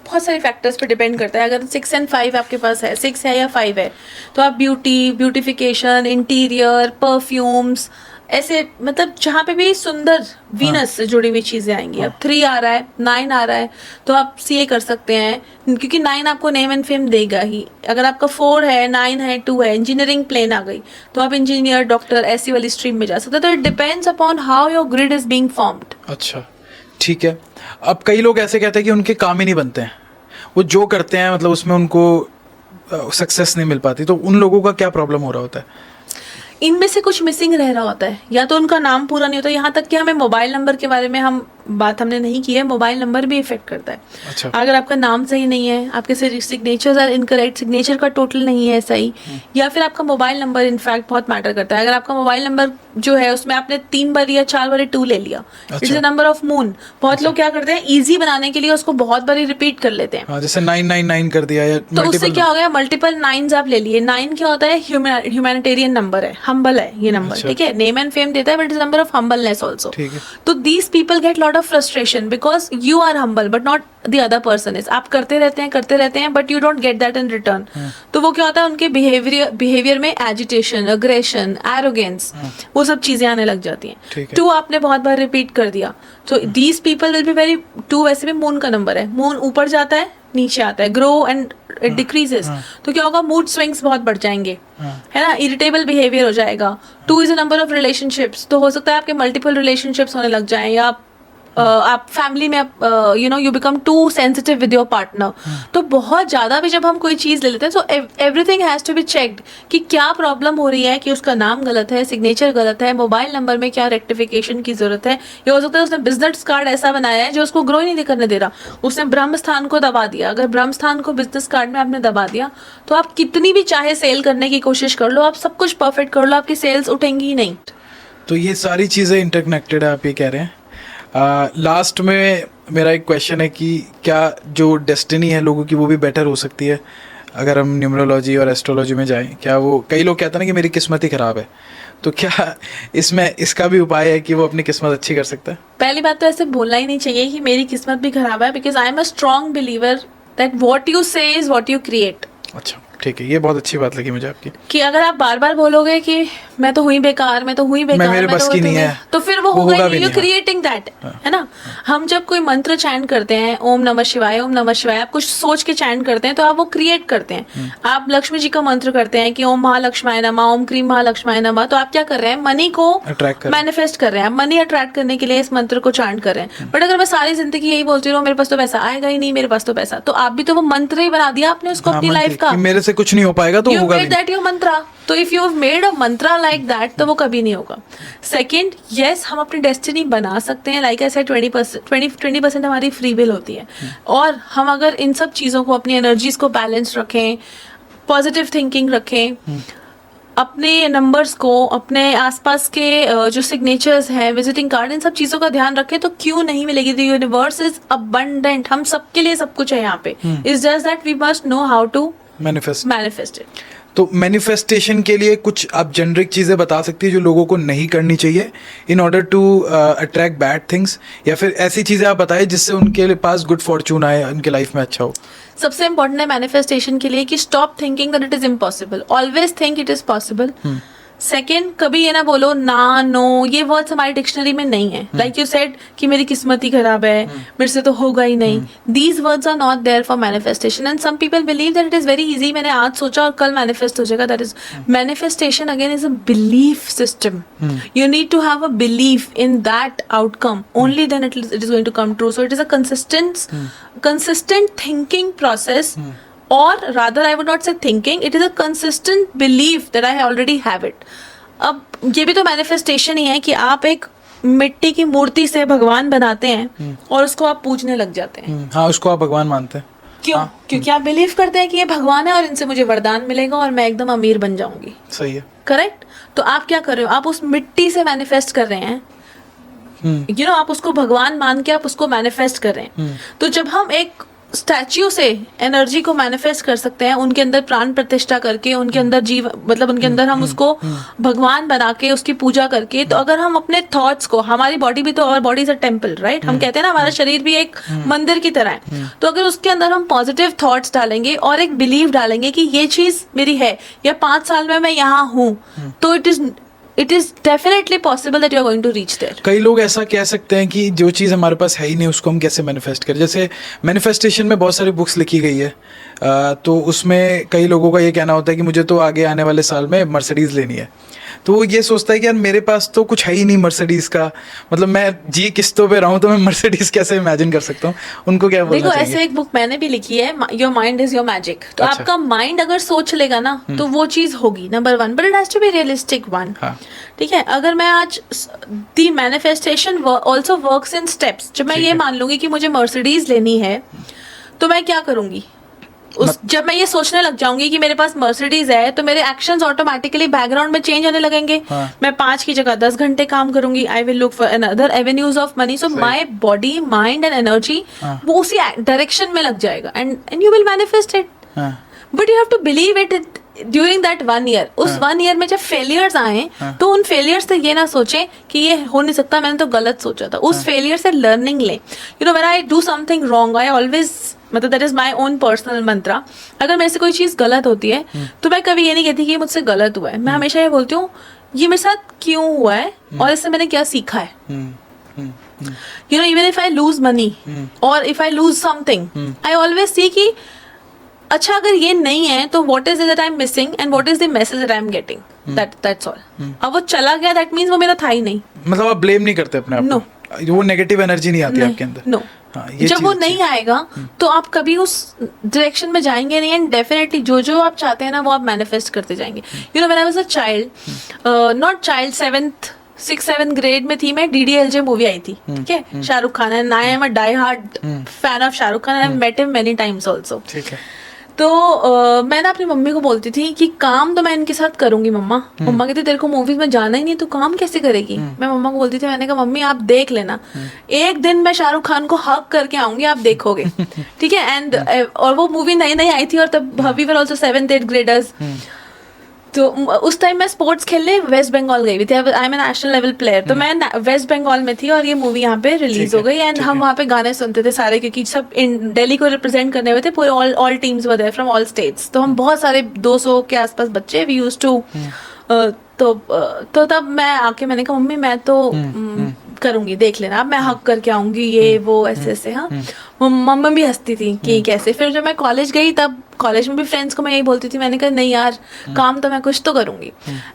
बहुत सारे फैक्टर्स पे डिपेंड करता है। अगर 6 और 5 आपके पास है, 6 है या 5 है, तो आप ब्यूटिफिकेशन, इंटीरियर, परफ्यूम्स, ऐसे मतलब जहाँ पे भी सुंदर वीनस से जुड़ी हुई चीजें आएंगी। अब 3 आ रहा है, 9 आ रहा है, तो आप CA कर सकते हैं, क्योंकि 9 आपको नेम एंड फेम देगा ही। अगर आपका 4 है, 9 है, 2 है, इंजीनियरिंग प्लेन आ गई, तो आप इंजीनियर, डॉक्टर, ऐसी वाली स्ट्रीम में जा सकते हैं। तो it depends upon how your grid is being formed. अच्छा, ठीक है। अब कई लोग ऐसे कहते हैं कि उनके काम ही नहीं बनते हैं, वो जो करते हैं मतलब उसमें उनको सक्सेस नहीं मिल पाती, तो उन लोगों का क्या प्रॉब्लम हो रहा होता है? इनमें से कुछ मिसिंग रह रहा होता है, या तो उनका नाम पूरा नहीं होता। यहाँ तक कि हमें मोबाइल नंबर के बारे में हमने नहीं की है, मोबाइल नंबर भी इफेक्ट करता है। अच्छा। अगर आपका नाम सही नहीं है, आपके सिग्नेचर्स आर इनकरेक्ट, सिग्नेचर का टोटल नहीं है सही, या फिर आपका मोबाइल नंबर इनफैक्ट बहुत मैटर करता है। अगर आपका मोबाइल नंबर जो है उसमें आपने 3 बार या 4 बार 2 ले लिया, it's a number of moon. बहुत लोग क्या करते हैं, इजी बनाने के लिए उसको बहुत बार रिपीट कर लेते हैं। जैसे 999 कर दिया, या तो उससे क्या हो गया, मल्टीपल 9s आप ले लिए। 9 क्या होता है, ह्यूमैनिटेरियन नंबर है, हम्बल है ये नंबर, ठीक है। नेम एंड फेम देता है, but it's number of humbleness also. तो these people get lot of frustration because you are humble but not the other person is. आप करते रहते हैं but you don't get that in return. तो वो क्या होता है, उनके बिहेवियर में एजिटेशन, अग्रेशन, एरोगेंस, वो सब चीजें आने लग जाती हैं। 2 आपने बहुत बार रिपीट कर दिया, तो these people will be very. 2 वैसे भी मून का नंबर है, मून ऊपर जाता है, नीचे आता है, ग्रो एंड इट डिक्रीजेस। तो क्या होगा, मूड स्विंग्स बहुत बढ़ जाएंगे, है ना, इरिटेबल बिहेवियर हो जाएगा। 2 is a number of relationships, तो हो सकता है आपके मल्टीपल रिलेशनशिप्स होने लग जाएं, या आप फैमिली में you become too sensitive with your partner, तो बहुत ज़्यादा भी जब हम कोई चीज़ ले लेते हैं, तो everything has to be checked कि क्या प्रॉब्लम हो रही है, कि उसका नाम गलत है, सिग्नेचर गलत है, मोबाइल नंबर में क्या रेक्टिफिकेशन की जरूरत है, या हो सकता है उसने बिजनेस कार्ड ऐसा बनाया है जो उसको ग्रो ही नहीं करने दे रहा, उसने ब्रह्म स्थान को दबा दिया। अगर ब्रह्म स्थान को बिजनेस कार्ड में आपने दबा दिया, तो आप कितनी भी चाहे सेल करने की कोशिश कर लो, आप सब कुछ परफेक्ट कर लो, आपकी सेल्स उठेंगी ही नहीं। तो ये सारी चीज़ें इंटरकनेक्टेड है, आप ये कह रहे हैं। लास्ट में मेरा एक क्वेश्चन है कि क्या जो डेस्टिनी है लोगों की वो भी बेटर हो सकती है अगर हम न्यूमरोलॉजी और एस्ट्रोलॉजी में जाएं? क्या वो, कई लोग कहते हैं ना कि मेरी किस्मत ही ख़राब है, तो क्या इसमें इसका भी उपाय है कि वो अपनी किस्मत अच्छी कर सकता है? पहली बात तो ऐसे बोलना ही नहीं चाहिए कि मेरी किस्मत भी खराब है, because I am a strong believer that what you से इज व्हाट यू क्रिएट। अच्छा, ठीक है, ये बहुत अच्छी बात लगी मुझे आपकी। कि अगर आप बार बार बोलोगे कि मैं तो हुई बेकार, मैं तो हुई बेकार, मेरे बस की नहीं है, तो फिर वो होगा ही नहीं। यू क्रिएटिंग दैट, है ना। हम जब कोई मंत्र चैंट करते हैं, ओम नमः शिवाय, ओम नमः शिवाय, आप कुछ सोच के चैंट करते हैं तो आप वो क्रिएट करते हैं। आप लक्ष्मी जी का मंत्र करते हैं कि ओम महालक्ष्माय नमः, ओम क्रीम महालक्ष्माय नमः, तो आप क्या कर रहे हैं? मनी को मैनिफेस्ट कर रहे हैं, मनी अट्रैक्ट करने के लिए इस मंत्र को चैंट कर रहे हैं। बट अगर मैं सारी जिंदगी यही बोलती रहूं मेरे पास तो पैसा आएगा ही नहीं, मेरे पास तो पैसा, तो आप भी तो वो मंत्र ही बना दिया आपने उसको अपनी लाइफ का। मेरे से कुछ नहीं हो पाएगा तो होगा भी दैट योर मंत्रा। तो if you have made a Mantra like that, तो वो कभी नहीं होगा। सेकंड, यस, हम अपनी डेस्टिनी बना सकते हैं। लाइक आई सेड 20% हमारी फ्री विल होती है, और हम अगर इन सब चीज़ों को, अपनी एनर्जीज को बैलेंस रखें, पॉजिटिव थिंकिंग रखें, अपने नंबर्स को, अपने आसपास के जो सिग्नेचर्स हैं, विजिटिंग कार्ड, इन सब चीज़ों का ध्यान रखें, तो क्यों नहीं मिलेगी? द यूनिवर्स इज अबंडेंट, हम सबके लिए सब कुछ है यहाँ पे। It's just that we must know how to manifest it. तो मैनिफेस्टेशन के लिए कुछ आप जेनरिक चीज़ें बता सकती है जो लोगों को नहीं करनी चाहिए in order to attract bad things, या फिर ऐसी चीज़ें आप बताएं जिससे उनके पास गुड फॉर्चून आए, उनके लाइफ में अच्छा हो? सबसे इंपॉर्टेंट है मैनिफेस्टेशन के लिए कि stop thinking that it is impossible, always think it is possible. Second, कभी ये ना बोलो ना, नो, ये वर्ड्स हमारी डिक्शनरी में नहीं है। लाइक यू सेड कि मेरी किस्मत ही खराब है, मेरे से तो होगा ही नहीं, these words are not there for manifestation. And some people believe that it is very easy, मैंने आज सोचा और कल मैनिफेस्ट हो जाएगा। That is manifestation again is a belief system. You need to have a belief in that outcome, only then it is going to come true. So it is a consistent thinking process, or rather I would not say thinking, it is a consistent belief that I already have it. अब ये भी तो manifestation ही है कि आप एक मिट्टी की मूर्ति से भगवान बनाते हैं और उसको आप पूजने लग जाते हैं। हाँ, उसको आप भगवान मानते हैं। क्यों? क्योंकि आप बिलीव करते हैं कि ये भगवान है और इनसे मुझे वरदान मिलेगा और मैं एकदम अमीर बन जाऊंगी। सही है, करेक्ट। तो आप क्या कर रहे हो? आप उस मिट्टी से मैनिफेस्ट कर रहे हैं, यू नो, आप उसको भगवान मान के आप उसको मैनिफेस्ट कर रहे हैं। तो जब हम एक स्टैच्यू से एनर्जी को मैनिफेस्ट कर सकते हैं, उनके अंदर प्राण प्रतिष्ठा करके, उनके अंदर जीव, मतलब उनके अंदर हम उसको भगवान बना के उसकी पूजा करके, तो अगर हम अपने थॉट्स को, हमारी बॉडी भी तो, और body is a temple, right, हम कहते हैं ना हमारा शरीर भी एक मंदिर की तरह है। तो अगर उसके अंदर हम पॉजिटिव थॉट्स डालेंगे और एक बिलीव डालेंगे कि ये चीज मेरी है, या 5 साल में मैं यहाँ हूँ, तो it is definitely possible that you are going to reach there. कई लोग ऐसा कह सकते हैं कि जो चीज़ हमारे पास है ही नहीं उसको हम कैसे मैनिफेस्ट करें। जैसे मैनिफेस्टेशन में बहुत सारी बुक्स लिखी गई है, तो उसमें कई लोगों का ये कहना होता है कि मुझे तो आगे आने वाले साल में मर्सिडीज़ लेनी है, तो वो ये सोचता है कि यार मेरे पास तो कुछ है ही नहीं मर्सिडीज़ का, मतलब मैं जी किस्तों पे रहूं तो मैं मर्सिडीज़ कैसे इमेजिन कर सकता हूँ? उनको क्या बोलना चाहिए? देखो, ऐसे एक बुक मैंने भी लिखी है, your mind is your magic. तो अच्छा। आपका माइंड अगर सोच लेगा ना तो वो चीज होगी, number 1, but it has to be realistic one. ठीक है, अगर मैं आज the manifestation also works in steps, जब मैं ये मान लूंगी कि मुझे मर्सिडीज लेनी है, तो मैं क्या करूंगी? जब मैं ये सोचने लग जाऊंगी कि मेरे पास मर्सिडीज है, तो मेरे एक्शंस ऑटोमेटिकली बैकग्राउंड में चेंज होने लगेंगे। मैं 5 की जगह 10 घंटे काम करूंगी। I will look for another avenues of money. So my body, mind and energy वो उसी डायरेक्शन में लग जाएगा, and you will manifest it. But you have to believe it during that 1 year. उस 1 ईयर में जब फेलियर्स आए तो उन फेलियर्स से ये ना सोचे कि ये हो नहीं सकता, मैंने तो गलत सोचा था। उस फेलियर से लर्निंग ले। You know, when I do something wrong, I always, मतलब that is my own personal mantra, अगर मेरे से कोई चीज़ गलत होती है तो मैं कभी ये नहीं कहती कि ये मुझसे गलत हुआ है। मैं हमेशा ये बोलती हूँ ये मेरे साथ क्यों हुआ है और इससे मैंने क्या सीखा है। You know, even if I lose money और if I lose something, I always see कि अच्छा अगर ये नहीं है तो what is it that I am missing and what is the message that I am getting, that's all. अब वो चला गया, दैट मीन्स वो मेरा था ही नहीं। मतलब आप ब्लेम नहीं करते अपने आप को? नो, वो नेगेटिव एनर्जी नहीं आती आपके अंदर। नो, हाँ, ये जब चीज़ वो अच्छी नहीं आएगा तो आप कभी उस डायरेक्शन में जाएंगे नहीं, एंड डेफिनेटली जो जो आप चाहते हैं ना वो आप मैनिफेस्ट करते जाएंगे। You know when I was a child, not child, 6th-7th grade में थी मैं, DDLJ मूवी आई थी, ठीक है, Shahrukh Khan, and I am a die hard fan of Shahrukh Khan, I have met him many times also. ठीक है। तो मैं ना अपनी मम्मी को बोलती थी कि काम तो मैं इनके साथ करूंगी मम्मा। मम्मा कहती तेरे को मूवीज में जाना ही नहीं, तो काम कैसे करेगी? मैं मम्मा को बोलती थी, मैंने कहा मम्मी आप देख लेना, एक दिन मैं शाहरुख खान को हक करके आऊंगी, आप देखोगे। ठीक है, एंड और वो मूवी नई नई आई थी, और तब we were also 7th-8th graders. तो उस टाइम मैं स्पोर्ट्स खेलने वेस्ट बंगाल गई हुई थी, I am a national level player, तो मैं वेस्ट बंगाल में थी और ये मूवी यहाँ पे रिलीज हो गई, एंड हम वहाँ पे गाने सुनते थे सारे, क्योंकि सब इन दिल्ली को रिप्रेजेंट करने हुए थे, पूरे all teams were there from all states. तो हम बहुत सारे 200 के आसपास बच्चे, वी यूज्ड टू, तो तब मैं आके मैंने कहा मम्मी मैं तो करूंगी, देख लेना, अब मैं हक करके आऊंगी, ये वो ऐसे ऐसे। हाँ, मम्मा भी हंसती थी कि कैसे। फिर जब मैं कॉलेज गई, तब कॉलेज में भी फ्रेंड्स को मैं यही बोलती थी, मैंने कहा नहीं यार, काम तो मैं कुछ तो करूंगी।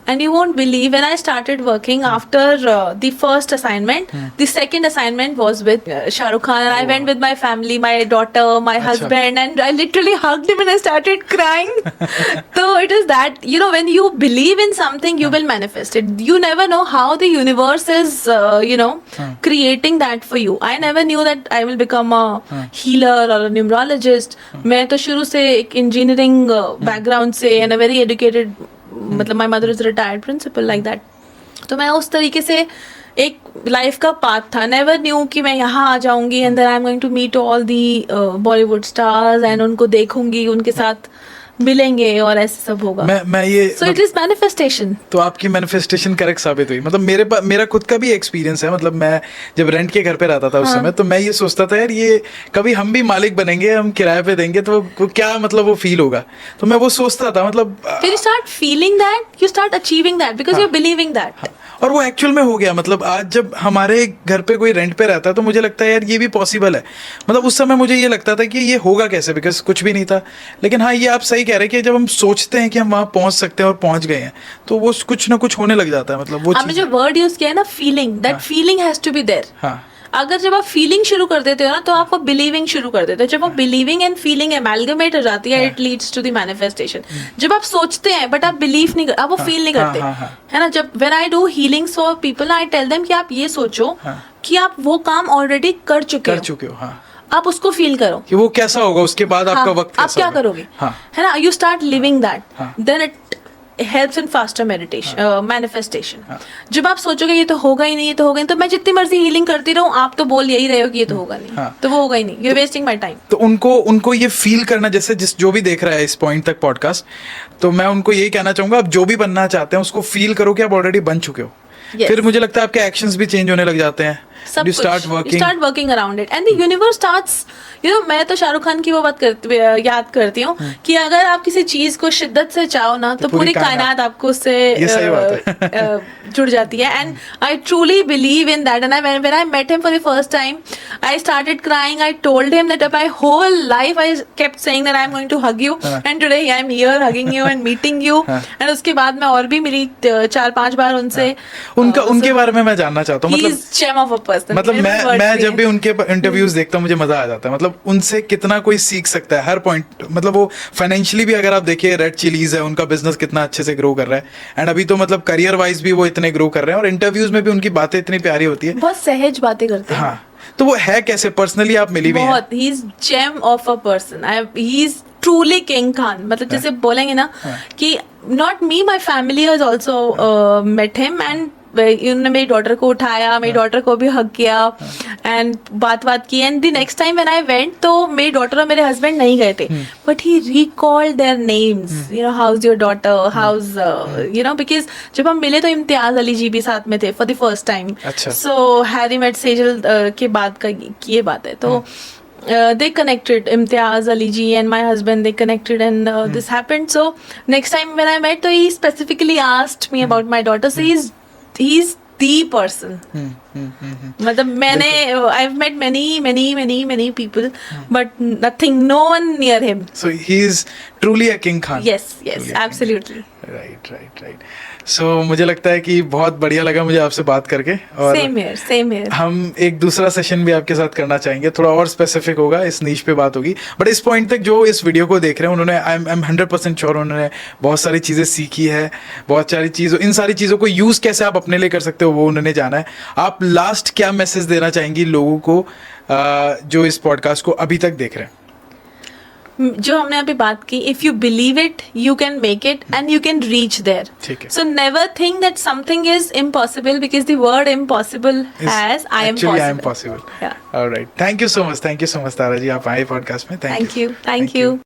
And you won't believe, when I started working after the first assignment, the second assignment was with Shahrukh Khan, and I went with my family, my daughter, my husband, and I literally hugged him and I started crying. तो it is that, you know, when you believe in something you will manifest it. You never know how the universe is, creating that for you. I never knew that I will become a healer or a numerologist. मैं तो शुरू से एक engineering background से, and a very educated, मतलब my mother is a retired principal like that. तो मैं उस तरीके से एक लाइफ का पाथ था, नेवर न्यू कि मैं यहाँ आ जाऊंगी and then I am going to meet all the Bollywood stars and उनको देखूंगी, उनके साथ मिलेंगे और ऐसे सब होगा। मैं ये सो इट इज मैनिफेस्टेशन। तो आपकी मैनिफेस्टेशन करेक्ट साबित हुई। मतलब मेरा खुद का भी एक्सपीरियंस है। मतलब मैं जब रेंट के घर पे रहता था उस समय, तो मैं ये सोचता था यार ये कभी हम भी मालिक बनेंगे, हम किराए पे देंगे तो वो क्या मतलब वो फील होगा। तो मैं वो सोचता था, मतलब फिर you start feeling that, you start achieving that because you are believing that. और वो एक्चुअल में हो गया। मतलब आज जब हमारे घर पे कोई रेंट पे रहता है तो मुझे लगता है यार ये भी पॉसिबल है। मतलब उस समय मुझे ये लगता था कि ये होगा कैसे, बिकॉज कुछ भी नहीं था। लेकिन हाँ, ये आप सही कह रहे हैं कि जब हम सोचते हैं कि हम वहाँ पहुँच सकते हैं और पहुँच गए हैं, तो वो कुछ ना कुछ होने लग जाता है। मतलब वो आपने जो वर्ड यूज किया है ना, feeling, that feeling has to be there. हाँ, अगर जब आप फीलिंग शुरू कर देते हो ना, तो आप वो बिलीविंग शुरू कर देते हो। जब वो बिलीविंग एंड फीलिंग एमैल्गमेट हो जाती है, it leads to the manifestation. जब आप सोचते हैं बट आप बिलीव नहीं आप वो फील नहीं करते, है ना। जब when I do healings for people, I tell them कि आप ये सोचो कि आप वो काम ऑलरेडी कर चुके हो। हाँ, आप उसको फील करो कि वो कैसा होगा, उसके बाद आपका वक्त आप क्या करोगे, है ना। You start living that, then it helps in faster meditation, manifestation. जब आप सोचोगे ये तो होगा ही नहीं, ये तो होगा ही नहीं, तो मैं जितनी मर्जी हीलिंग करती रहूं, आप तो बोल यही रहे हो कि ये तो होगा नहीं, तो वो होगा ही नहीं। You're wasting my time. तो उनको ये फील करना, जैसे जो भी देख रहा है इस पॉइंट तक पॉडकास्ट, तो मैं उनको यही कहना चाहूंगा, आप जो भी बनना चाहते हैं उसको फील करो कि आप ऑलरेडी बन चुके हो। Yes. फिर मुझे लगता है आपके एक्शंस भी चेंज होने लग जाते हैं। सब You कुछ, start working. you start working around it and the universe starts, you know, मैं तो शाहरुख खान की वो बात याद करती हूँ कि अगर आप किसी चीज को शिद्दत से चाहो ना, तो पूरी कायनात आपको उससे जुड़ जाती है। And I truly believe in that. And when I met him for the first time, I started crying. I told him that my whole life I kept saying that I am going to hug you, and today I am here hugging you and meeting you. एंड उसके बाद मैं और भी मिली 4-5 बार उनसे। उनके बारे में मैं जानना चाहता हूँ। मतलब मैं जब भी उनके इंटरव्यूज देखता हूँ मुझे मजा आ जाता है। मतलब उनसे कितना कोई सीख सकता है हर पॉइंट। मतलब वो फाइनेंशियली भी अगर आप देखिए, रेड चिलीज है, उनका बिजनेस कितना अच्छे से ग्रो कर रहा है। एंड अभी तो मतलब करियर वाइज भी वो इतने ग्रो कर रहे हैं, और इंटरव्यूज में भी उनकी बातें इतनी प्यारी होती है, बहुत सहज बातें करते हैं। हाँ, तो वो है कैसे, पर्सनली आप मिली भी हैं? बहुत, he is gem of a person, he is truly king Khan. मतलब जैसे बोलेंगे ना कि not me, my family has also met him, and उन्होंने मेरी डॉटर को उठाया, मेरी डॉटर को भी हग किया एंड बात की। And the next time when I went, तो मेरी डॉटर और मेरे हस्बैंड नहीं गए थे, but he recalled their names, you know, how is your daughter, how is, you know, because जब हम मिले तो इम्तियाज अली जी भी साथ में थे for the first time. So Harry met Sejal के बाद का ये बात है। तो they connected, Imtiaz Ali ji and my husband, they connected, and this happened. So next time when I met, so he specifically asked me about my daughter. So he's the person. मतलब मैंने I've met many people, but no one near him. So he is truly a king Khan. Yes, absolutely. Right so मुझे लगता है कि बहुत बढ़िया लगा मुझे आपसे बात करके, और सेम हियर। हम एक दूसरा सेशन भी आपके साथ करना चाहेंगे, थोड़ा और स्पेसिफिक होगा, इस नीश पे बात होगी। बट इस पॉइंट तक जो इस वीडियो को देख रहे हैं उन्होंने, आई एम 100% श्योर उन्होंने बहुत सारी चीज़ें सीखी है, बहुत सारी चीज़ों, इन सारी चीज़ों को यूज़ कैसे आप अपने लिए कर सकते हो वो उन्होंने जाना है। आप लास्ट क्या मैसेज देना चाहेंगी लोगों को जो इस पॉडकास्ट को अभी तक देख रहे हैं? जो हमने अभी बात की, if you believe it you can make it and you can reach there. ठीक है। So never think that something is impossible, because the word impossible has I am possible. Alright, thank you so much Tara ji, आप आए podcast में। Thank you.